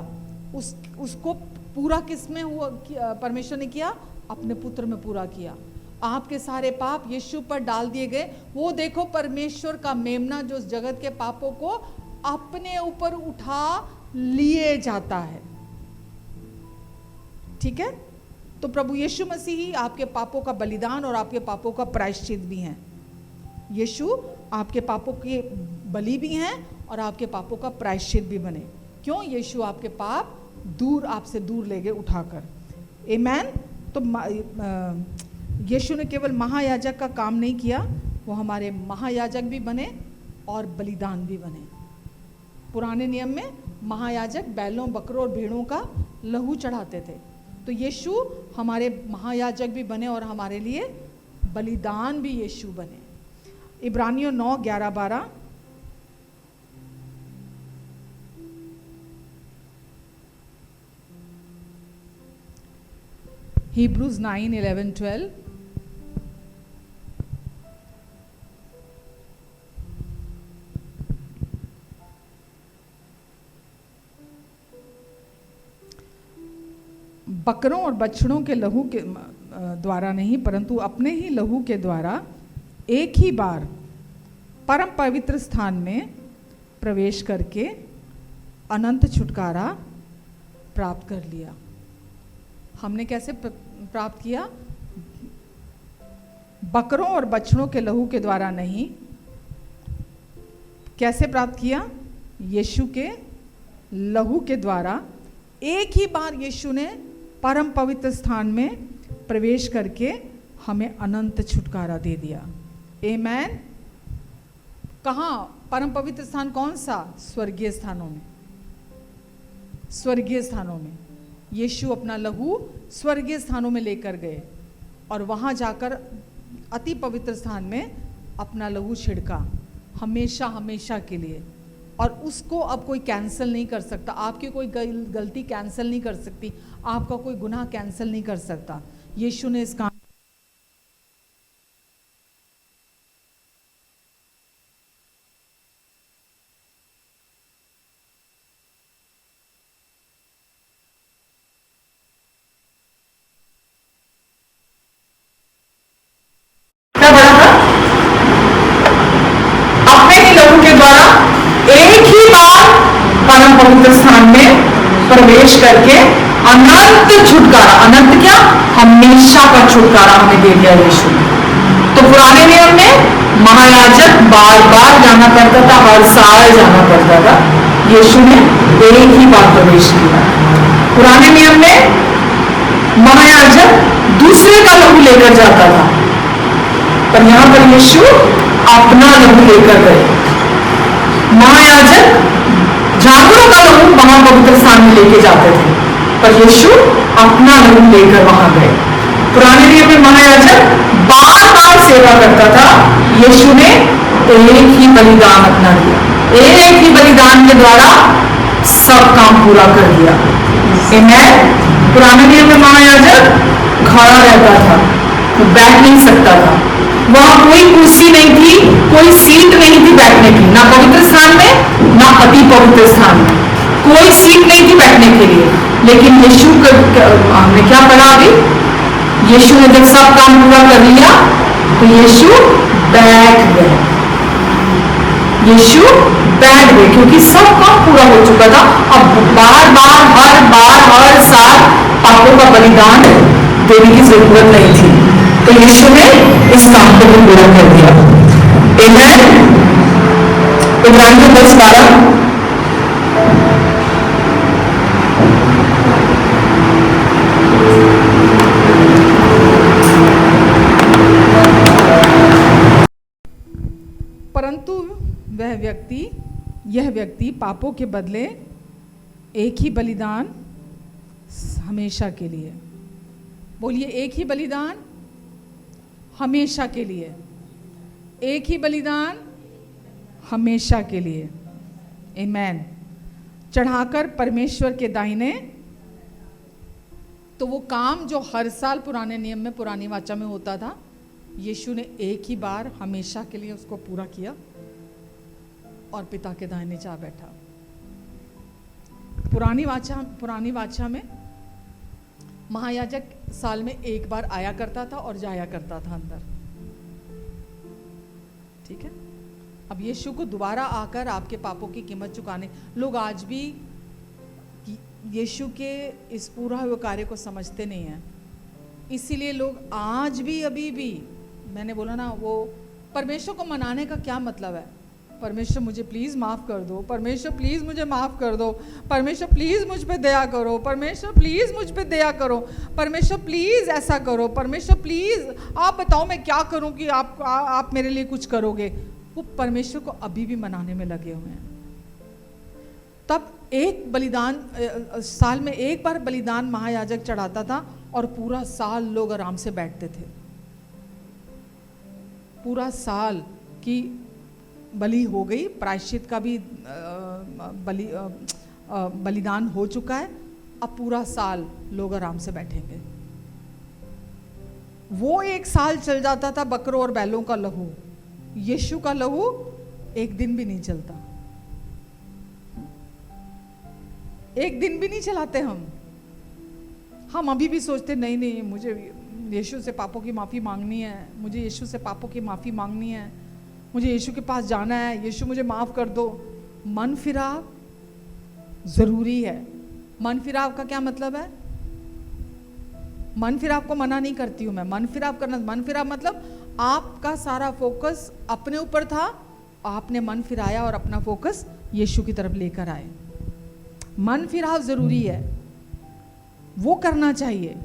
उसको पूरा किसमें हुआ? परमेश्वर ने किया, अपने पुत्र में पूरा किया। आपके सारे पाप यीशु पर डाल दिए गए। वो देखो परमेश्वर का मेमना जो उस जगत के पापों को अपने ऊपर उठा लिए जाता है। ठीक है, तो प्रभु यीशु मसीह ही आपके पापों का बलिदान और आपके पापों का प्रायश्चित भी हैं। यीशु आपके पापों के बलि भी हैं और आपके पापों का प्रायश्चित भी बने। क्यों? यीशु आपके पाप दूर, आपसे दूर ले गए उठाकर। आमेन। तो यीशु ने केवल महायाजक का काम नहीं किया, वो हमारे महायाजक भी बने और बलिदान भी बने। पुराने नियम में महायाजक बैलों, बकरों और भेड़ों का लहू चढ़ाते थे, तो यीशु हमारे महायाजक भी बने और हमारे लिए बलिदान भी यीशु बने। इब्रानियों 9, 11, 12। Hebrews 9, 11, 12। बकरों और बछड़ों के लहू के द्वारा नहीं, परंतु अपने ही लहू के द्वारा एक ही बार परम पवित्र स्थान में प्रवेश करके अनंत छुटकारा प्राप्त कर लिया। हमने कैसे प्राप्त किया? बकरों और बछड़ों के लहू के द्वारा नहीं। कैसे प्राप्त किया? यीशु के लहू के द्वारा। एक ही बार यीशु ने परम पवित्र स्थान में प्रवेश करके हमें अनंत छुटकारा दे दिया। आमेन। कहाँ? परम पवित्र स्थान कौन सा? स्वर्गीय स्थानों में। स्वर्गीय स्थानों में यीशु अपना लहू स्वर्गीय स्थानों में लेकर गए और वहाँ जाकर अति पवित्र स्थान में अपना लहू छिड़का, हमेशा हमेशा के लिए। और उसको अब कोई कैंसिल नहीं कर सकता। आपकी कोई गलती कैंसिल नहीं कर सकती, आपका कोई गुनाह कैंसिल नहीं कर सकता। यीशु ने इस काम परम पवित्र स्थान में प्रवेश करके अनंत छुटकारा, अनंत क्या, हमेशा का छुटकारा हमें दे दिया यीशु ने। तो पुराने नियम में महायाजक बार बार जाना पड़ता था, हर साल जाना पड़ता था। यीशु ने एक ही बार प्रवेश किया। पुराने नियम में महायाजक दूसरे का लहू लेकर जाता था, पर यहां पर यीशु अपना लहू लेकर गए। महायाजक जानवरों का लहू महापवित्र स्थान में लेके जाते थे, पर यीशु अपना लहू लेकर वहां गए। पुराने नियम में महायाजक बार बार सेवा करता था, यीशु ने एक ही बलिदान अपना दिया, एक ही बलिदान के द्वारा सब काम पूरा कर दिया। आमीन। पुराने नियम में महायाजक खड़ा रहता था, वो बैठ नहीं सकता था, वहां कोई कुर्सी नहीं थी, कोई सीट नहीं थी बैठने की, ना पवित्र स्थान में ना अति पवित्र स्थान में कोई सीट नहीं थी बैठने के लिए। लेकिन यीशु हमने क्या पढ़ा अभी, यीशु ने जब सब काम पूरा कर लिया तो यीशु बैठ गए, यीशु बैठ गए, क्योंकि सब काम पूरा हो चुका था। अब बार बार हर साल पापों का बलिदान देने की जरूरत नहीं थी, तो यीशु ने इस काम को भी पूरा कर दिया। आमीन। इब्रानियों 10:12 परंतु यह व्यक्ति पापों के बदले एक ही बलिदान हमेशा के लिए, बोलिए एक ही बलिदान हमेशा के लिए, एक ही बलिदान हमेशा के लिए, आमीन, चढ़ाकर परमेश्वर के दाहिने। तो वो काम जो हर साल पुराने नियम में, पुरानी वाचा में होता था, यीशु ने एक ही बार हमेशा के लिए उसको पूरा किया और पिता के दाहिने जा बैठा। पुरानी वाचा में महायाजक साल में एक बार आया करता था और जाया करता था अंदर, ठीक है। अब यीशु को दोबारा आकर आपके पापों की कीमत चुकाने, लोग आज भी यीशु के इस पूरा हुए कार्य को समझते नहीं हैं, इसीलिए लोग आज भी अभी भी, मैंने बोला ना, वो परमेश्वर को मनाने का क्या मतलब है, परमेश्वर मुझे प्लीज़ माफ़ कर दो, परमेश्वर प्लीज़ मुझे माफ़ कर दो, परमेश्वर प्लीज़ मुझ पे दया करो, परमेश्वर प्लीज़ मुझ पे दया करो, परमेश्वर प्लीज़ ऐसा करो, परमेश्वर प्लीज़ आप बताओ मैं क्या करूं कि आप मेरे लिए कुछ करोगे। वो परमेश्वर को अभी भी मनाने में लगे हुए हैं। तब एक बलिदान, साल में एक बार बलिदान महायाजक चढ़ाता था और पूरा साल लोग आराम से बैठते थे। पूरा साल की बलि हो गई, प्रायश्चित का भी बलिदान हो चुका है, अब पूरा साल लोग आराम से बैठेंगे। वो एक साल चल जाता था बकरों और बैलों का लहू, यीशु का लहू एक दिन भी नहीं चलता, एक दिन भी नहीं चलाते हम अभी भी सोचते नहीं नहीं, मुझे यीशु से पापों की माफ़ी मांगनी है, मुझे यीशु से पापों की माफ़ी मांगनी है, मुझे यीशु के पास जाना है, यीशु मुझे माफ़ कर दो। मन फिराव ज़रूरी है। मन फिराव का क्या मतलब है? मन फिराव को मना नहीं करती हूँ मैं, मन फिराव करना, मन फिराव मतलब आपका सारा फोकस अपने ऊपर था, आपने मन फिराया और अपना फोकस यीशु की तरफ लेकर आए। मन फिराव ज़रूरी है, वो करना चाहिए,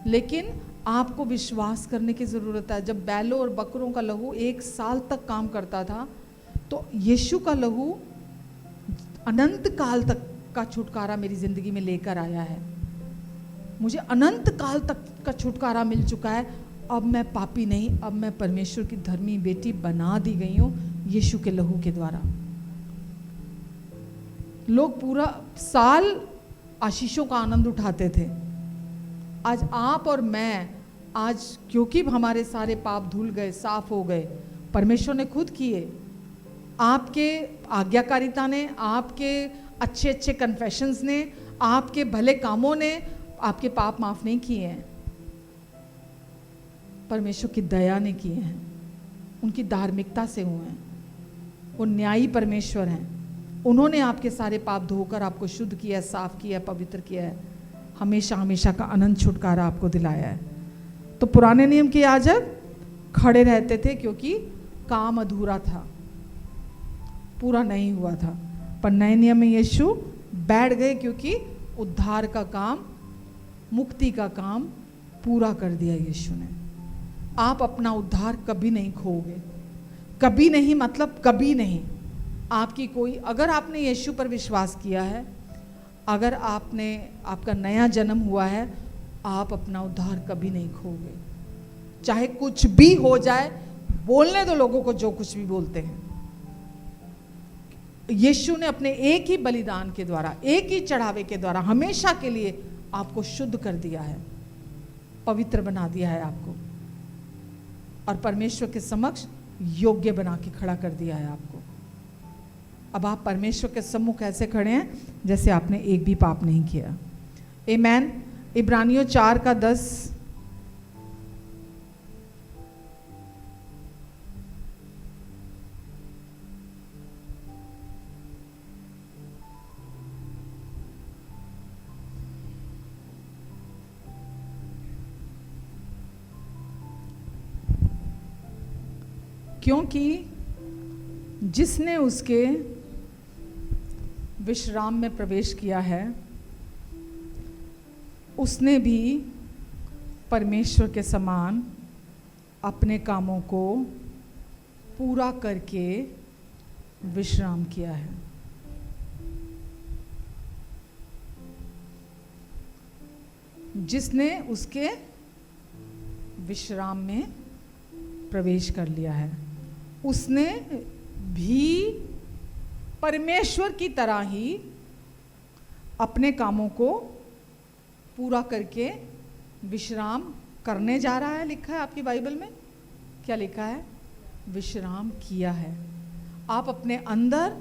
लेकिन आपको विश्वास करने की ज़रूरत है। जब बैलों और बकरों का लहू एक साल तक काम करता था, तो यीशु का लहू अनंत काल तक का छुटकारा मेरी ज़िंदगी में लेकर आया है। मुझे अनंत काल तक का छुटकारा मिल चुका है। अब मैं पापी नहीं, अब मैं परमेश्वर की धर्मी बेटी बना दी गई हूँ यीशु के लहू के द्वारा। लोग पूरा साल आशीषों का आनंद उठाते थे। आज आप और मैं, आज क्योंकि हमारे सारे पाप धुल गए, साफ हो गए, परमेश्वर ने खुद किए, आपके आज्ञाकारिता ने, आपके अच्छे अच्छे कन्फेशंस ने, आपके भले कामों ने आपके पाप माफ नहीं किए हैं, परमेश्वर की दया ने किए हैं, उनकी धार्मिकता से हुए हैं। वो न्यायी परमेश्वर हैं, उन्होंने आपके सारे पाप धोकर आपको शुद्ध किया, साफ किया, पवित्र किया है। हमेशा हमेशा का अनंत छुटकारा आपको दिलाया है। तो पुराने नियम के याजक खड़े रहते थे क्योंकि काम अधूरा था, पूरा नहीं हुआ था, पर नए नियम में यीशु बैठ गए क्योंकि उद्धार का काम, मुक्ति का काम पूरा कर दिया यीशु ने। आप अपना उद्धार कभी नहीं खोओगे, कभी नहीं, मतलब कभी नहीं। आपकी कोई, अगर आपने यीशु पर विश्वास किया है, अगर आपका नया जन्म हुआ है, आप अपना उद्धार कभी नहीं खोओगे। चाहे कुछ भी हो जाए, बोलने दो लोगों को जो कुछ भी बोलते हैं। यीशु ने अपने एक ही बलिदान के द्वारा, एक ही चढ़ावे के द्वारा हमेशा के लिए आपको शुद्ध कर दिया है, पवित्र बना दिया है आपको, और परमेश्वर के समक्ष योग्य बना के खड़ा कर दिया है आपको। अब आप परमेश्वर के सम्मुख ऐसे खड़े हैं जैसे आपने एक भी पाप नहीं किया। आमीन। इब्रानियों 4:10। क्योंकि जिसने उसके विश्राम में प्रवेश किया है, उसने भी परमेश्वर के समान अपने कामों को पूरा करके विश्राम किया है। जिसने उसके विश्राम में प्रवेश कर लिया है, उसने भी परमेश्वर की तरह ही अपने कामों को पूरा करके विश्राम करने जा रहा है। लिखा है आपकी बाइबल में, क्या लिखा है? विश्राम किया है। आप अपने अंदर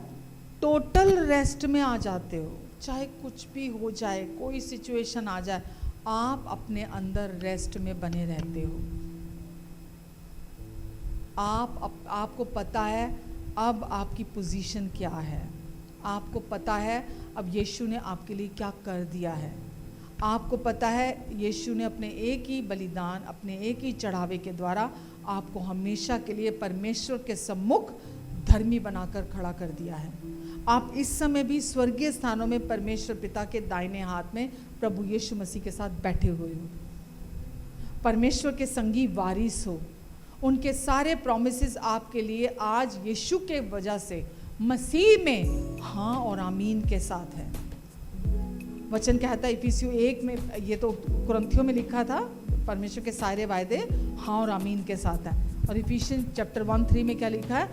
टोटल रेस्ट में आ जाते हो, चाहे कुछ भी हो जाए, कोई सिचुएशन आ जाए, आप अपने अंदर रेस्ट में बने रहते हो। आपको पता है अब आपकी पोजीशन क्या है, आपको पता है अब यीशु ने आपके लिए क्या कर दिया है, आपको पता है यीशु ने अपने एक ही बलिदान, अपने एक ही चढ़ावे के द्वारा आपको हमेशा के लिए परमेश्वर के सम्मुख धर्मी बनाकर खड़ा कर दिया है। आप इस समय भी स्वर्गीय स्थानों में परमेश्वर पिता के दाहिने हाथ में प्रभु यीशु मसीह के साथ बैठे हुए हो, परमेश्वर के संगी वारिस हो। उनके सारे प्रॉमिसेस आपके लिए आज यीशु के वजह से मसीह में हाँ और आमीन के साथ है। वचन कहता है इफिसियों 1 में, ये तो कुरिन्थियों में लिखा था, परमेश्वर के सारे वायदे हाँ और आमीन के साथ है। और इफिसियन चैप्टर 1:3 में क्या लिखा है?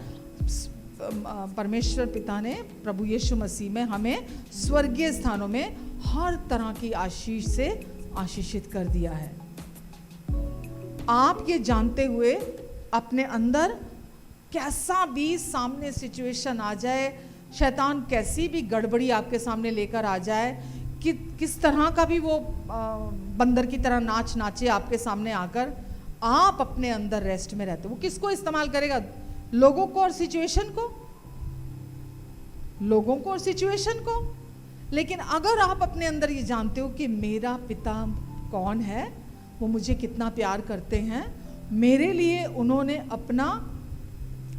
परमेश्वर पिता ने प्रभु यीशु मसीह में हमें स्वर्गीय स्थानों में हर तरह की आशीष से आशीषित कर दिया है। आप ये जानते हुए अपने अंदर कैसा भी सामने सिचुएशन आ जाए, शैतान कैसी भी गड़बड़ी आपके सामने लेकर आ जाए, कि किस तरह का भी वो बंदर की तरह नाच नाचे आपके सामने आकर, आप अपने अंदर रेस्ट में रहते हो। वो किसको इस्तेमाल करेगा? लोगों को और सिचुएशन को, लोगों को और सिचुएशन को। लेकिन अगर आप अपने अंदर ये जानते हो कि मेरा पिता कौन है, वो मुझे कितना प्यार करते हैं, मेरे लिए उन्होंने अपना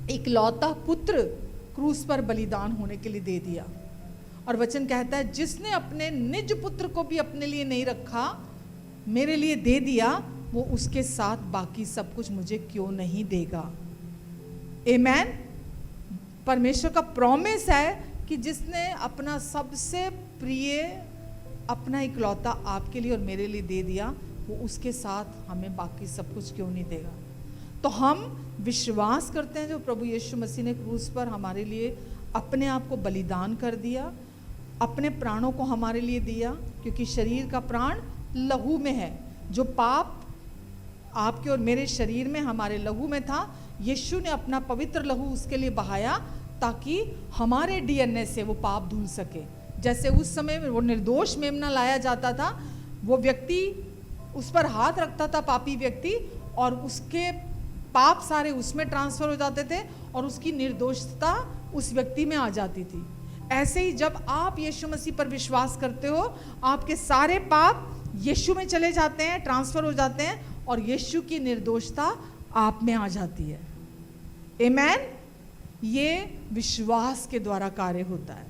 इकलौता पुत्र क्रूस पर बलिदान होने के लिए दे दिया। और वचन कहता है जिसने अपने निज पुत्र को भी अपने लिए नहीं रखा, मेरे लिए दे दिया, वो उसके साथ बाकी सब कुछ मुझे क्यों नहीं देगा। आमीन। परमेश्वर का प्रॉमिस है कि जिसने अपना सबसे प्रिय, अपना इकलौता आपके लिए और मेरे लिए दे दिया, वो उसके साथ हमें बाकी सब कुछ क्यों नहीं देगा। तो हम विश्वास करते हैं जो प्रभु यीशु मसीह ने क्रूस पर हमारे लिए अपने आप को बलिदान कर दिया, अपने प्राणों को हमारे लिए दिया, क्योंकि शरीर का प्राण लहू में है। जो पाप आपके और मेरे शरीर में, हमारे लहू में था, यीशु ने अपना पवित्र लहू उसके लिए बहाया ताकि हमारे डीएनए से वो पाप धुल सके। जैसे उस समय वो निर्दोष मेमना लाया जाता था, वो व्यक्ति उस पर हाथ रखता था, पापी व्यक्ति, और उसके पाप सारे उसमें ट्रांसफर हो जाते थे और उसकी निर्दोषता उस व्यक्ति में आ जाती थी। ऐसे ही जब आप यीशु मसीह पर विश्वास करते हो, आपके सारे पाप यीशु में चले जाते हैं, ट्रांसफर हो जाते हैं, और यीशु की निर्दोषता आप में आ जाती है। आमेन। ये विश्वास के द्वारा कार्य होता है।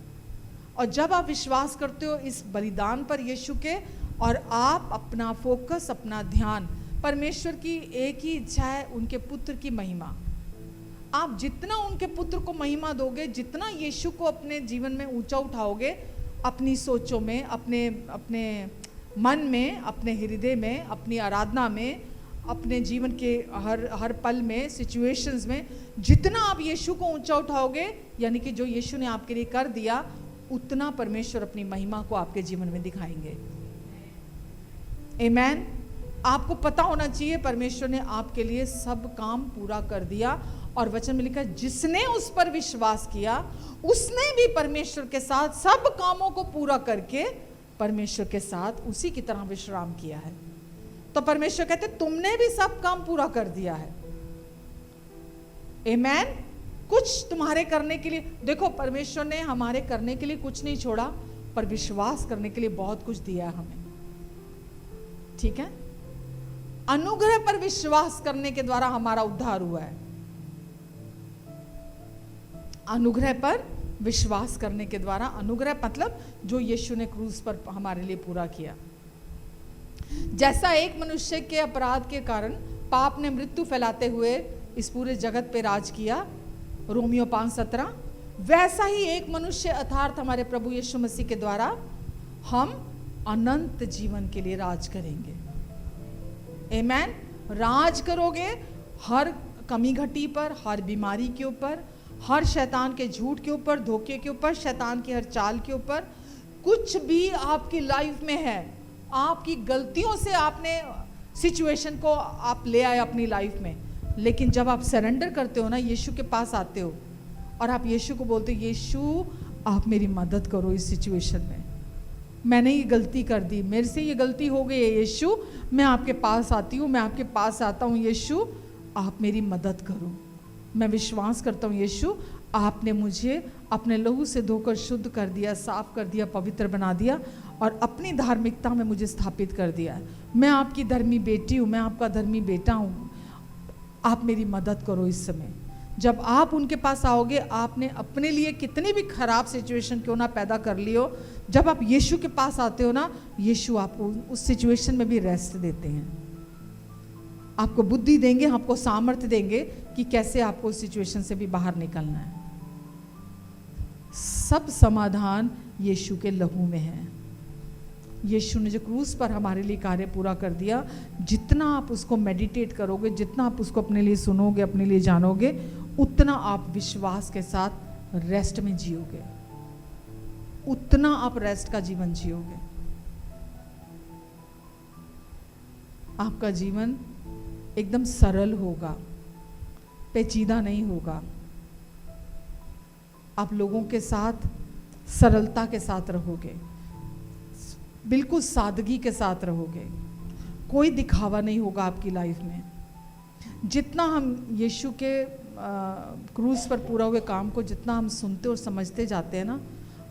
और जब आप विश्वास करते हो इस बलिदान पर यीशु के, और आप अपना फोकस, अपना ध्यान, परमेश्वर की एक ही इच्छा है, उनके पुत्र की महिमा। आप जितना उनके पुत्र को महिमा दोगे, जितना यीशु को अपने जीवन में ऊंचा उठाओगे, अपनी सोचों में, अपने अपने मन में, अपने हृदय में, अपनी आराधना में, अपने जीवन के हर पल में, सिचुएशंस में, जितना आप यीशु को ऊंचा उठाओगे, यानी कि जो यीशु ने आपके लिए कर दिया, उतना परमेश्वर अपनी महिमा को आपके जीवन में दिखाएंगे। आमेन। आपको पता होना चाहिए परमेश्वर ने आपके लिए सब काम पूरा कर दिया, और वचन में लिखा है जिसने उस पर विश्वास किया उसने भी परमेश्वर के साथ सब कामों को पूरा करके परमेश्वर के साथ उसी की तरह विश्राम किया है। तो परमेश्वर कहते तुमने भी सब काम पूरा कर दिया है। आमेन। कुछ तुम्हारे करने के लिए, देखो परमेश्वर ने हमारे करने के लिए कुछ नहीं छोड़ा, पर विश्वास करने के लिए बहुत कुछ दिया है हमें। ठीक है। अनुग्रह पर विश्वास करने के द्वारा हमारा उद्धार हुआ है। अनुग्रह पर विश्वास करने के द्वारा, अनुग्रह मतलब जो यीशु ने क्रूस पर हमारे लिए पूरा किया। जैसा एक मनुष्य के अपराध के कारण पाप ने मृत्यु फैलाते हुए इस पूरे जगत पे राज किया, रोमियो 5:17, वैसा ही एक मनुष्य अर्थात हमारे प्रभु यीशु मसीह के द्वारा हम अनंत जीवन के लिए राज करेंगे। आमेन। राज करोगे हर कमी घटी पर, हर बीमारी के ऊपर, हर शैतान के झूठ के ऊपर, धोखे के ऊपर, शैतान की हर चाल के ऊपर। कुछ भी आपकी लाइफ में है, आपकी गलतियों से आपने सिचुएशन को आप ले आए अपनी लाइफ में, लेकिन जब आप सरेंडर करते हो ना, यीशु के पास आते हो और आप यीशु को बोलते हो यीशु आप मेरी मदद करो इस सिचुएशन में, मैंने ये गलती कर दी, मेरे से ये गलती हो गई है यीशु, मैं आपके पास आती हूँ, मैं आपके पास आता हूँ यीशु, आप मेरी मदद करो। मैं विश्वास करता हूँ यीशु आपने मुझे अपने लहू से धोकर शुद्ध कर दिया, साफ कर दिया, पवित्र बना दिया और अपनी धार्मिकता में मुझे स्थापित कर दिया। मैं आपकी धर्मी बेटी हूँ, मैं आपका धर्मी बेटा हूँ, आप मेरी मदद करो इस समय। जब आप उनके पास आओगे, आपने अपने लिए कितनी भी खराब सिचुएशन क्यों ना पैदा कर ली हो, जब आप यीशु के पास आते हो ना, यीशु आपको उस सिचुएशन में भी रेस्ट देते हैं, आपको बुद्धि देंगे, आपको सामर्थ्य देंगे कि कैसे आपको उस सिचुएशन से भी बाहर निकलना है। सब समाधान यीशु के लहू में है। यीशु ने जो क्रूस पर हमारे लिए कार्य पूरा कर दिया, जितना आप उसको मेडिटेट करोगे, जितना आप उसको अपने लिए सुनोगे, अपने लिए जानोगे, उतना आप विश्वास के साथ रेस्ट में जियोगे, उतना आप रेस्ट का जीवन जियोगे। आपका जीवन एकदम सरल होगा, पेचीदा नहीं होगा। आप लोगों के साथ सरलता के साथ रहोगे, बिल्कुल सादगी के साथ रहोगे, कोई दिखावा नहीं होगा आपकी लाइफ में। जितना हम यीशु के क्रूस पर पूरा हुए काम को जितना हम सुनते और समझते जाते हैं ना,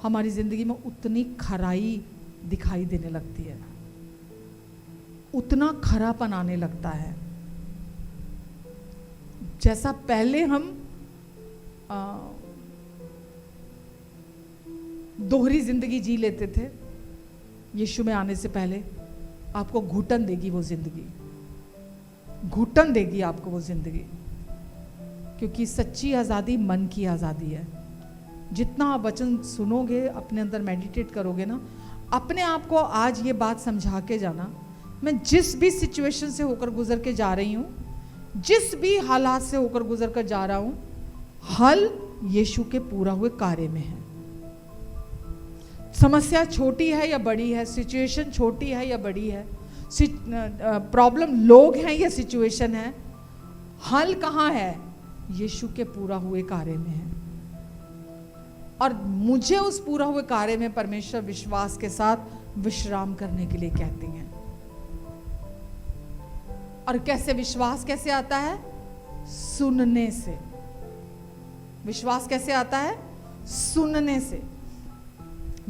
हमारी ज़िंदगी में उतनी खराई दिखाई देने लगती है, उतना खरापन आने लगता है। जैसा पहले हम दोहरी जिंदगी जी लेते थे, यीशु में आने से पहले आपको घुटन देगी वो जिंदगी, घुटन देगी आपको वो जिंदगी, क्योंकि सच्ची आज़ादी मन की आज़ादी है। जितना आप वचन सुनोगे, अपने अंदर मेडिटेट करोगे ना, अपने आप को आज ये बात समझा के जाना, मैं जिस भी सिचुएशन से होकर गुजर के जा रही हूँ, जिस भी हालात से होकर गुजर कर जा रहा हूँ, हल यीशु के पूरा हुए कार्य में है। समस्या छोटी है या बड़ी है, सिचुएशन छोटी है या बड़ी है, प्रॉब्लम लोग हैं या सिचुएशन है, हल कहाँ है? यीशु के पूरा हुए कार्य में है। और मुझे उस पूरा हुए कार्य में परमेश्वर विश्वास के साथ विश्राम करने के लिए कहती हैं। और कैसे विश्वास कैसे आता है? सुनने से। विश्वास कैसे आता है? सुनने से।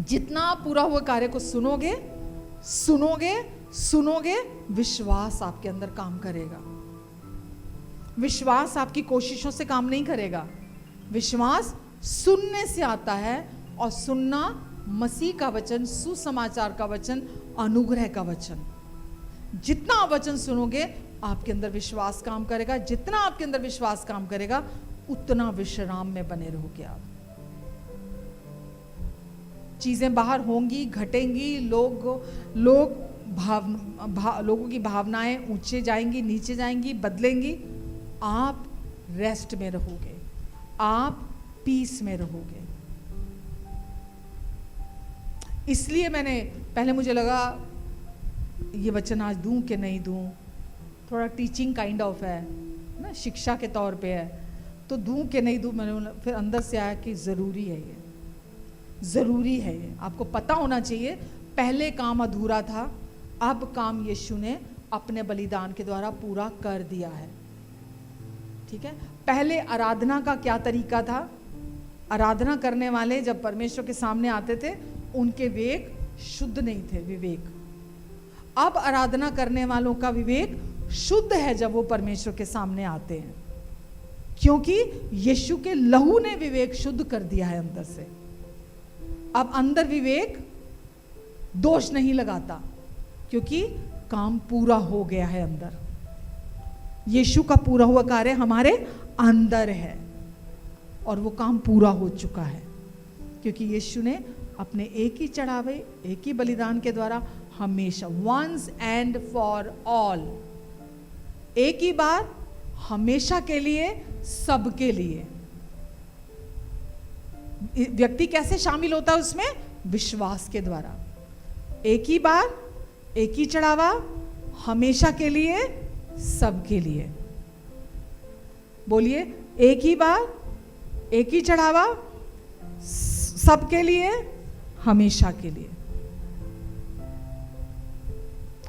जितना आप पूरा हुआ कार्य को सुनोगे सुनोगे सुनोगे, विश्वास आपके अंदर काम करेगा। विश्वास आपकी कोशिशों से काम नहीं करेगा। विश्वास सुनने से आता है, और सुनना मसीह का वचन, सुसमाचार का वचन, अनुग्रह का वचन। जितना आप वचन सुनोगे आपके अंदर विश्वास काम करेगा। जितना आपके अंदर विश्वास काम करेगा उतना विश्राम में बने रहोगे आप। चीजें बाहर होंगी, घटेंगी, लोगों की भावनाएं ऊंचे जाएंगी, नीचे जाएंगी, बदलेंगी। आप रेस्ट में रहोगे, आप पीस में रहोगे। इसलिए पहले मुझे लगा ये वचन आज दूं कि नहीं दूं, थोड़ा टीचिंग काइंड ऑफ है ना, शिक्षा के तौर पे है, तो दूं कि नहीं दूं। मैंने फिर अंदर से आया कि ज़रूरी है, ये ज़रूरी है। ये आपको पता होना चाहिए। पहले काम अधूरा था, अब काम यीशु ने अपने बलिदान के द्वारा पूरा कर दिया है। ठीक है। पहले आराधना का क्या तरीका था? आराधना करने वाले जब परमेश्वर के सामने आते थे उनके विवेक शुद्ध नहीं थे, विवेक। अब आराधना करने वालों का विवेक शुद्ध है जब वो परमेश्वर के सामने आते हैं, क्योंकि यीशु के लहू ने विवेक शुद्ध कर दिया है अंदर से। अब अंदर विवेक दोष नहीं लगाता, क्योंकि काम पूरा हो गया है अंदर। यीशु का पूरा हुआ कार्य हमारे अंदर है और वो काम पूरा हो चुका है, क्योंकि यीशु ने अपने एक ही चढ़ावे, एक ही बलिदान के द्वारा हमेशा, वंस एंड फॉर ऑल, एक ही बार, हमेशा के लिए, सबके लिए। व्यक्ति कैसे शामिल होता है उसमें? विश्वास के द्वारा। एक ही बार, एक ही चढ़ावा, हमेशा के लिए, सबके लिए। बोलिए, एक ही बार, एक ही चढ़ावा, सबके लिए, हमेशा के लिए।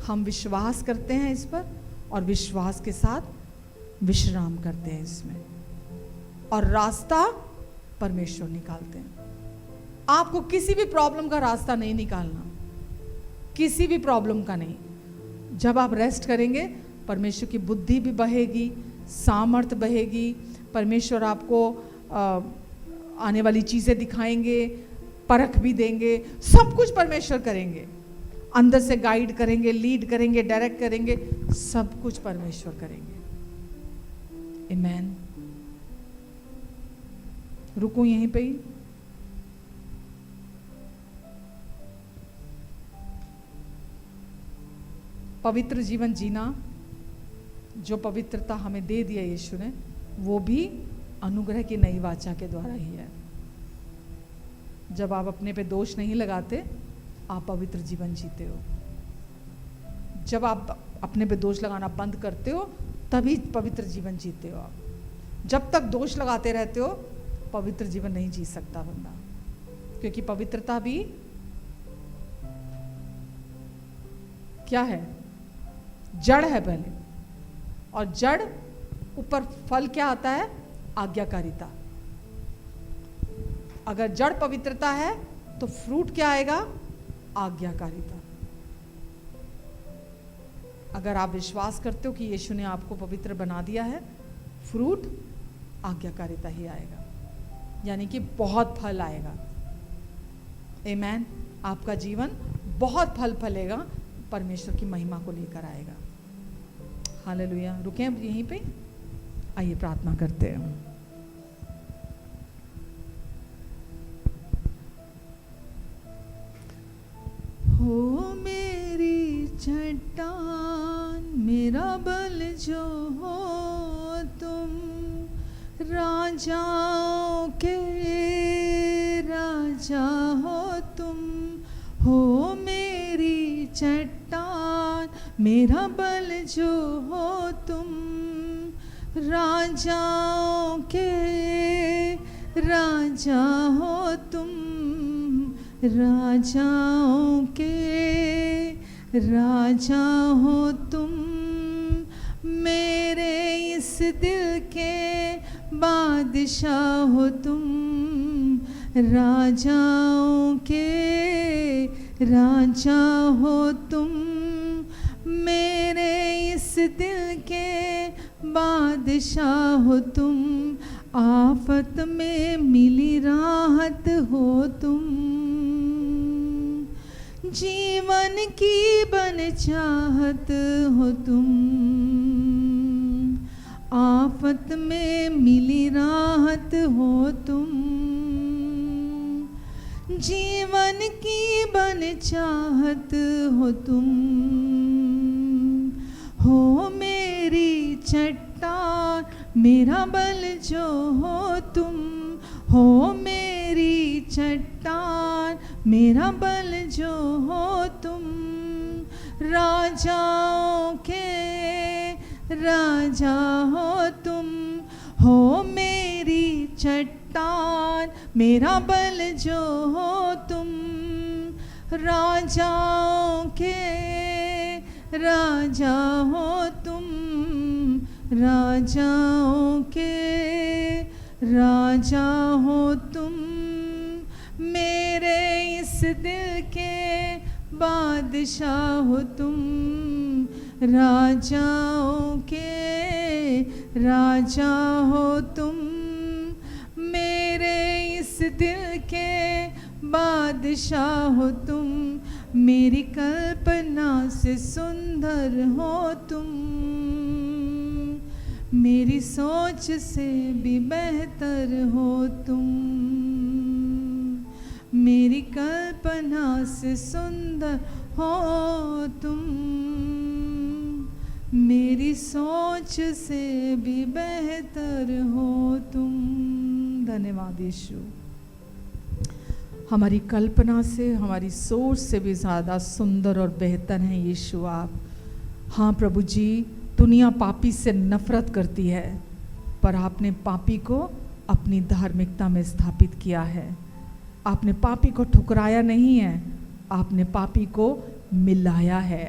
हम विश्वास करते हैं इस पर और विश्वास के साथ विश्राम करते हैं इसमें, और रास्ता परमेश्वर निकालते हैं। आपको किसी भी प्रॉब्लम का रास्ता नहीं निकालना, किसी भी प्रॉब्लम का नहीं। जब आप रेस्ट करेंगे परमेश्वर की बुद्धि भी बहेगी, सामर्थ बहेगी, परमेश्वर आपको आने वाली चीज़ें दिखाएंगे, परख भी देंगे, सब कुछ परमेश्वर करेंगे। अंदर से गाइड करेंगे, लीड करेंगे, डायरेक्ट करेंगे, सब कुछ परमेश्वर करेंगे। आमीन। रुकूं यहीं पे ही। पवित्र जीवन जीना, जो पवित्रता हमें दे दिया यीशु ने, वो भी अनुग्रह की नई वाचा के द्वारा ही है। जब आप अपने पे दोष नहीं लगाते, आप पवित्र जीवन जीते हो। जब आप अपने पे दोष लगाना बंद करते हो, तभी पवित्र जीवन जीते हो आप। जब तक दोष लगाते रहते हो, पवित्र जीवन नहीं जी सकता बंदा, क्योंकि पवित्रता भी क्या है? जड़ है पहले, और जड़ ऊपर फल क्या आता है? आज्ञाकारिता। अगर जड़ पवित्रता है तो फ्रूट क्या आएगा? आज्ञाकारिता। अगर आप विश्वास करते हो कि यीशु ने आपको पवित्र बना दिया है, फ्रूट आज्ञाकारिता ही आएगा, यानी कि बहुत फल आएगा। आमीन। आपका जीवन बहुत फल फलेगा, परमेश्वर की महिमा को लेकर आएगा। हालेलुया। रुकें अब यहीं पे, आइए प्रार्थना करते हैं। हो मेरी चट्टान, मेरा बल जो हो तुम, राजाओं के राजा हो तुम। हो मेरी चट्टान, मेरा बल जो हो तुम, राजाओं के राजा हो तुम, राजाओं के राजा हो तुम। मेरे इस दिल के बादशाह हो तुम, राजाओं के राजा हो तुम, मेरे इस दिल के बादशाह हो तुम, आफत में मिली राहत हो तुम, जीवन की बन चाहत हो तुम, आफत में मिली राहत हो तुम, जीवन की बन चाहत हो तुम, हो मेरी चट्टान मेरा बल जो हो तुम, हो मेरी चट्टान मेरा बल जो हो तुम, राजाओं के राजा हो तुम, हो मेरी चट्टान मेरा बल जो हो तुम, राजाओं के राजा हो तुम, राजाओं के राजा हो तुम, मेरे इस दिल के बादशाह हो तुम, राजाओं के राजा हो तुम, मेरे इस दिल के बादशाह हो तुम, मेरी कल्पना से सुंदर हो तुम, मेरी सोच से भी बेहतर हो तुम, मेरी कल्पना से सुंदर हो तुम, मेरी सोच से भी बेहतर हो तुम। धन्यवाद यीशु। हमारी कल्पना से, हमारी सोच से भी ज़्यादा सुंदर और बेहतर हैं यीशु आप। हाँ प्रभु जी, दुनिया पापी से नफरत करती है, पर आपने पापी को अपनी धार्मिकता में स्थापित किया है। आपने पापी को ठुकराया नहीं है, आपने पापी को मिलाया है,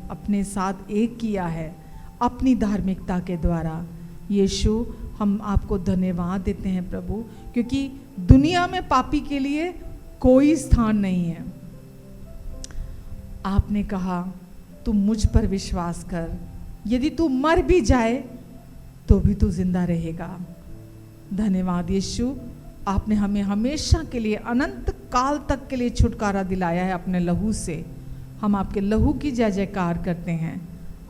अपने साथ एक किया है अपनी धार्मिकता के द्वारा। यीशु, हम आपको धन्यवाद देते हैं प्रभु, क्योंकि दुनिया में पापी के लिए कोई स्थान नहीं है। आपने कहा तू मुझ पर विश्वास कर, यदि तू मर भी जाए तो भी तू जिंदा रहेगा। धन्यवाद यीशु, आपने हमें हमेशा के लिए, अनंत काल तक के लिए छुटकारा दिलाया है अपने लहू से। हम आपके लहू की जय जयकार करते हैं,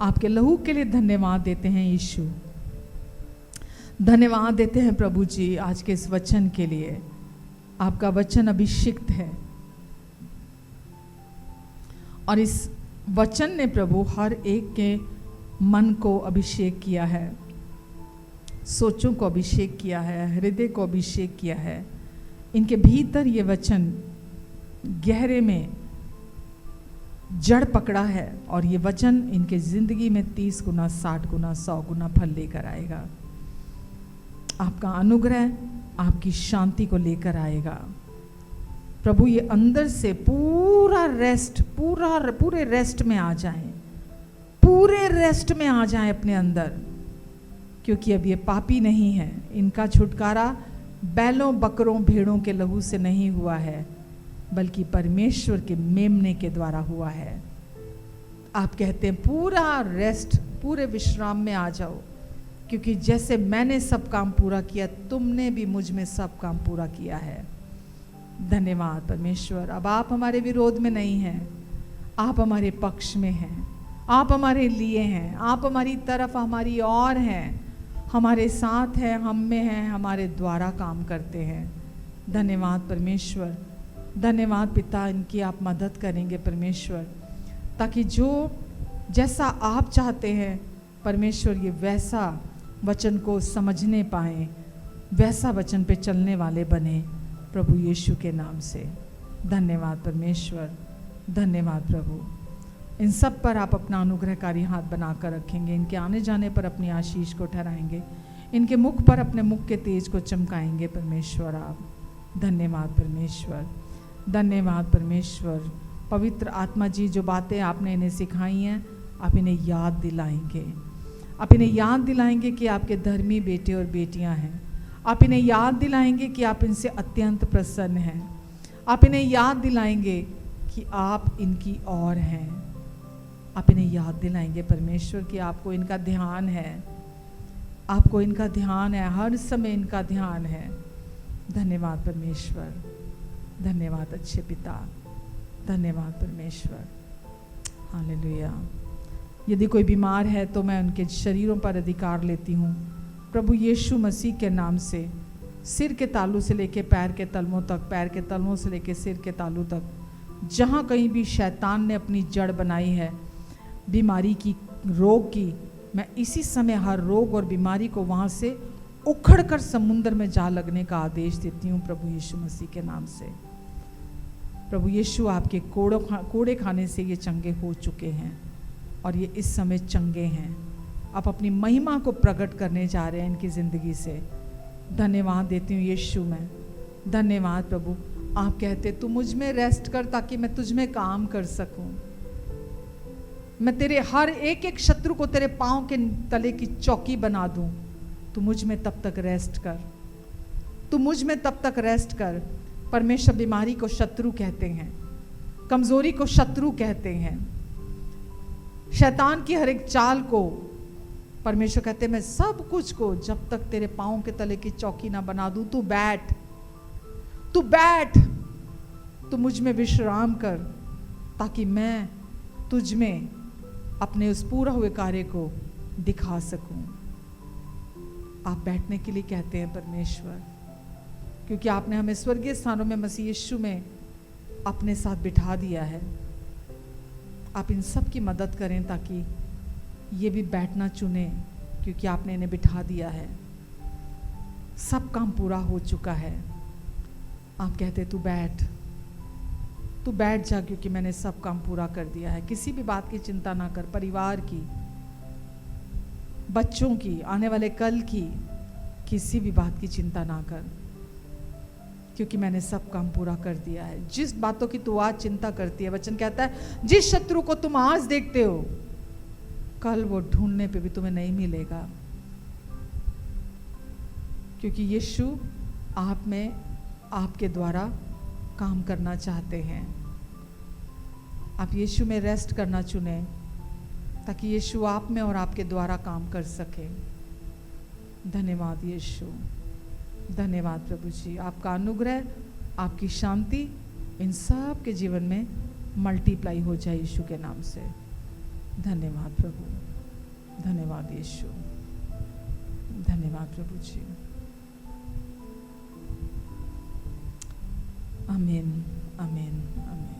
आपके लहू के लिए धन्यवाद देते हैं यीशु। धन्यवाद देते हैं प्रभु जी आज के इस वचन के लिए। आपका वचन अभिषिक्त है और इस वचन ने प्रभु हर एक के मन को अभिषेक किया है, सोचों को अभिषेक किया है, हृदय को अभिषेक किया है। इनके भीतर ये वचन गहरे में जड़ पकड़ा है और ये वचन इनके जिंदगी में 30 गुना, 60 गुना, 100 गुना फल लेकर आएगा। आपका अनुग्रह, आपकी शांति को लेकर आएगा प्रभु। ये अंदर से पूरा रेस्ट, पूरे रेस्ट में आ जाएं, पूरे रेस्ट में आ जाएं अपने अंदर, क्योंकि अब ये पापी नहीं है। इनका छुटकारा बैलों, बकरों, भेड़ों के लहू से नहीं हुआ है, बल्कि परमेश्वर के मेमने के द्वारा हुआ है। आप कहते हैं पूरा रेस्ट, पूरे विश्राम में आ जाओ, क्योंकि जैसे मैंने सब काम पूरा किया, तुमने भी मुझ में सब काम पूरा किया है। धन्यवाद परमेश्वर। अब आप हमारे विरोध में नहीं हैं, आप हमारे पक्ष में हैं, आप हमारे लिए हैं, आप हमारी तरफ, हमारी ओर हैं, हमारे साथ हैं, हम में हैं, हमारे द्वारा काम करते हैं। धन्यवाद परमेश्वर। धन्यवाद पिता, इनकी आप मदद करेंगे परमेश्वर, ताकि जो जैसा आप चाहते हैं परमेश्वर, ये वैसा वचन को समझने पाएं, वैसा वचन पे चलने वाले बने प्रभु यीशु के नाम से। धन्यवाद परमेश्वर, धन्यवाद प्रभु। इन सब पर आप अपना अनुग्रहकारी हाथ बनाकर रखेंगे, इनके आने जाने पर अपनी आशीष को ठहराएंगे, इनके मुख पर अपने मुख के तेज को चमकाएंगे परमेश्वर आप। धन्यवाद परमेश्वर, धन्यवाद परमेश्वर। पवित्र आत्मा जी, जो बातें आपने इन्हें सिखाई हैं, आप इन्हें याद दिलाएंगे, आप इन्हें याद दिलाएंगे कि आपके धर्मी बेटे और बेटियां हैं। आप इन्हें याद दिलाएंगे कि आप इनसे अत्यंत प्रसन्न हैं। आप इन्हें याद दिलाएंगे कि आप इनकी और हैं। आप इन्हें याद दिलाएंगे परमेश्वर कि आपको इनका ध्यान है, आपको इनका ध्यान है, हर समय इनका ध्यान है। धन्यवाद परमेश्वर, धन्यवाद अच्छे पिता, धन्यवाद परमेश्वर। हालेलुया। यदि कोई बीमार है तो मैं उनके शरीरों पर अधिकार लेती हूँ प्रभु यीशु मसीह के नाम से। सिर के तालू से लेके पैर के तलवों तक, पैर के तलवों से लेके सिर के तालू तक, जहाँ कहीं भी शैतान ने अपनी जड़ बनाई है बीमारी की, रोग की, मैं इसी समय हर रोग और बीमारी को वहाँ से उखड़ कर समुद्र में जा लगने का आदेश देती हूँ प्रभु यीशु मसीह के नाम से। प्रभु यीशु आपके कोड़े खाने से ये चंगे हो चुके हैं और ये इस समय चंगे हैं। आप अपनी महिमा को प्रकट करने जा रहे हैं इनकी ज़िंदगी से। धन्यवाद देती हूँ यीशु में, धन्यवाद प्रभु। आप कहते तू मुझ में रेस्ट कर ताकि मैं तुझ में काम कर सकूं। मैं तेरे हर एक एक शत्रु को तेरे पाँव के तले की चौकी बना दूं। तू मुझ में तब तक रेस्ट कर, तू मुझ में तब तक रेस्ट कर। परमेश्वर बीमारी को शत्रु कहते हैं, कमजोरी को शत्रु कहते हैं, शैतान की हर एक चाल को परमेश्वर कहते हैं मैं सब कुछ को जब तक तेरे पाँव के तले की चौकी ना बना दूं, तू बैठ, तू बैठ, तू मुझ में विश्राम कर ताकि मैं तुझ में अपने उस पूरा हुए कार्य को दिखा सकूं। आप बैठने के लिए कहते हैं परमेश्वर, क्योंकि आपने हमें स्वर्गीय स्थानों में मसीह यीशु में अपने साथ बिठा दिया है। आप इन सब की मदद करें ताकि ये भी बैठना चुने, क्योंकि आपने इन्हें बिठा दिया है। सब काम पूरा हो चुका है। आप कहते तू बैठ, तू बैठ जा, क्योंकि मैंने सब काम पूरा कर दिया है। किसी भी बात की चिंता ना कर, परिवार की, बच्चों की, आने वाले कल की, किसी भी बात की चिंता ना कर, क्योंकि मैंने सब काम पूरा कर दिया है। जिस बातों की तू आज चिंता करती है, वचन कहता है जिस शत्रु को तुम आज देखते हो कल वो ढूंढने पे भी तुम्हें नहीं मिलेगा, क्योंकि यीशु आप में, आपके द्वारा काम करना चाहते हैं। आप यीशु में रेस्ट करना चुने ताकि यीशु आप में और आपके द्वारा काम कर सके। धन्यवाद यीशु, धन्यवाद प्रभु जी। आपका अनुग्रह, आपकी शांति इन सब के जीवन में मल्टीप्लाई हो जाए यीशु के नाम से। धन्यवाद प्रभु, धन्यवाद यीशु, धन्यवाद प्रभु जी। आमीन, आमीन, आमीन।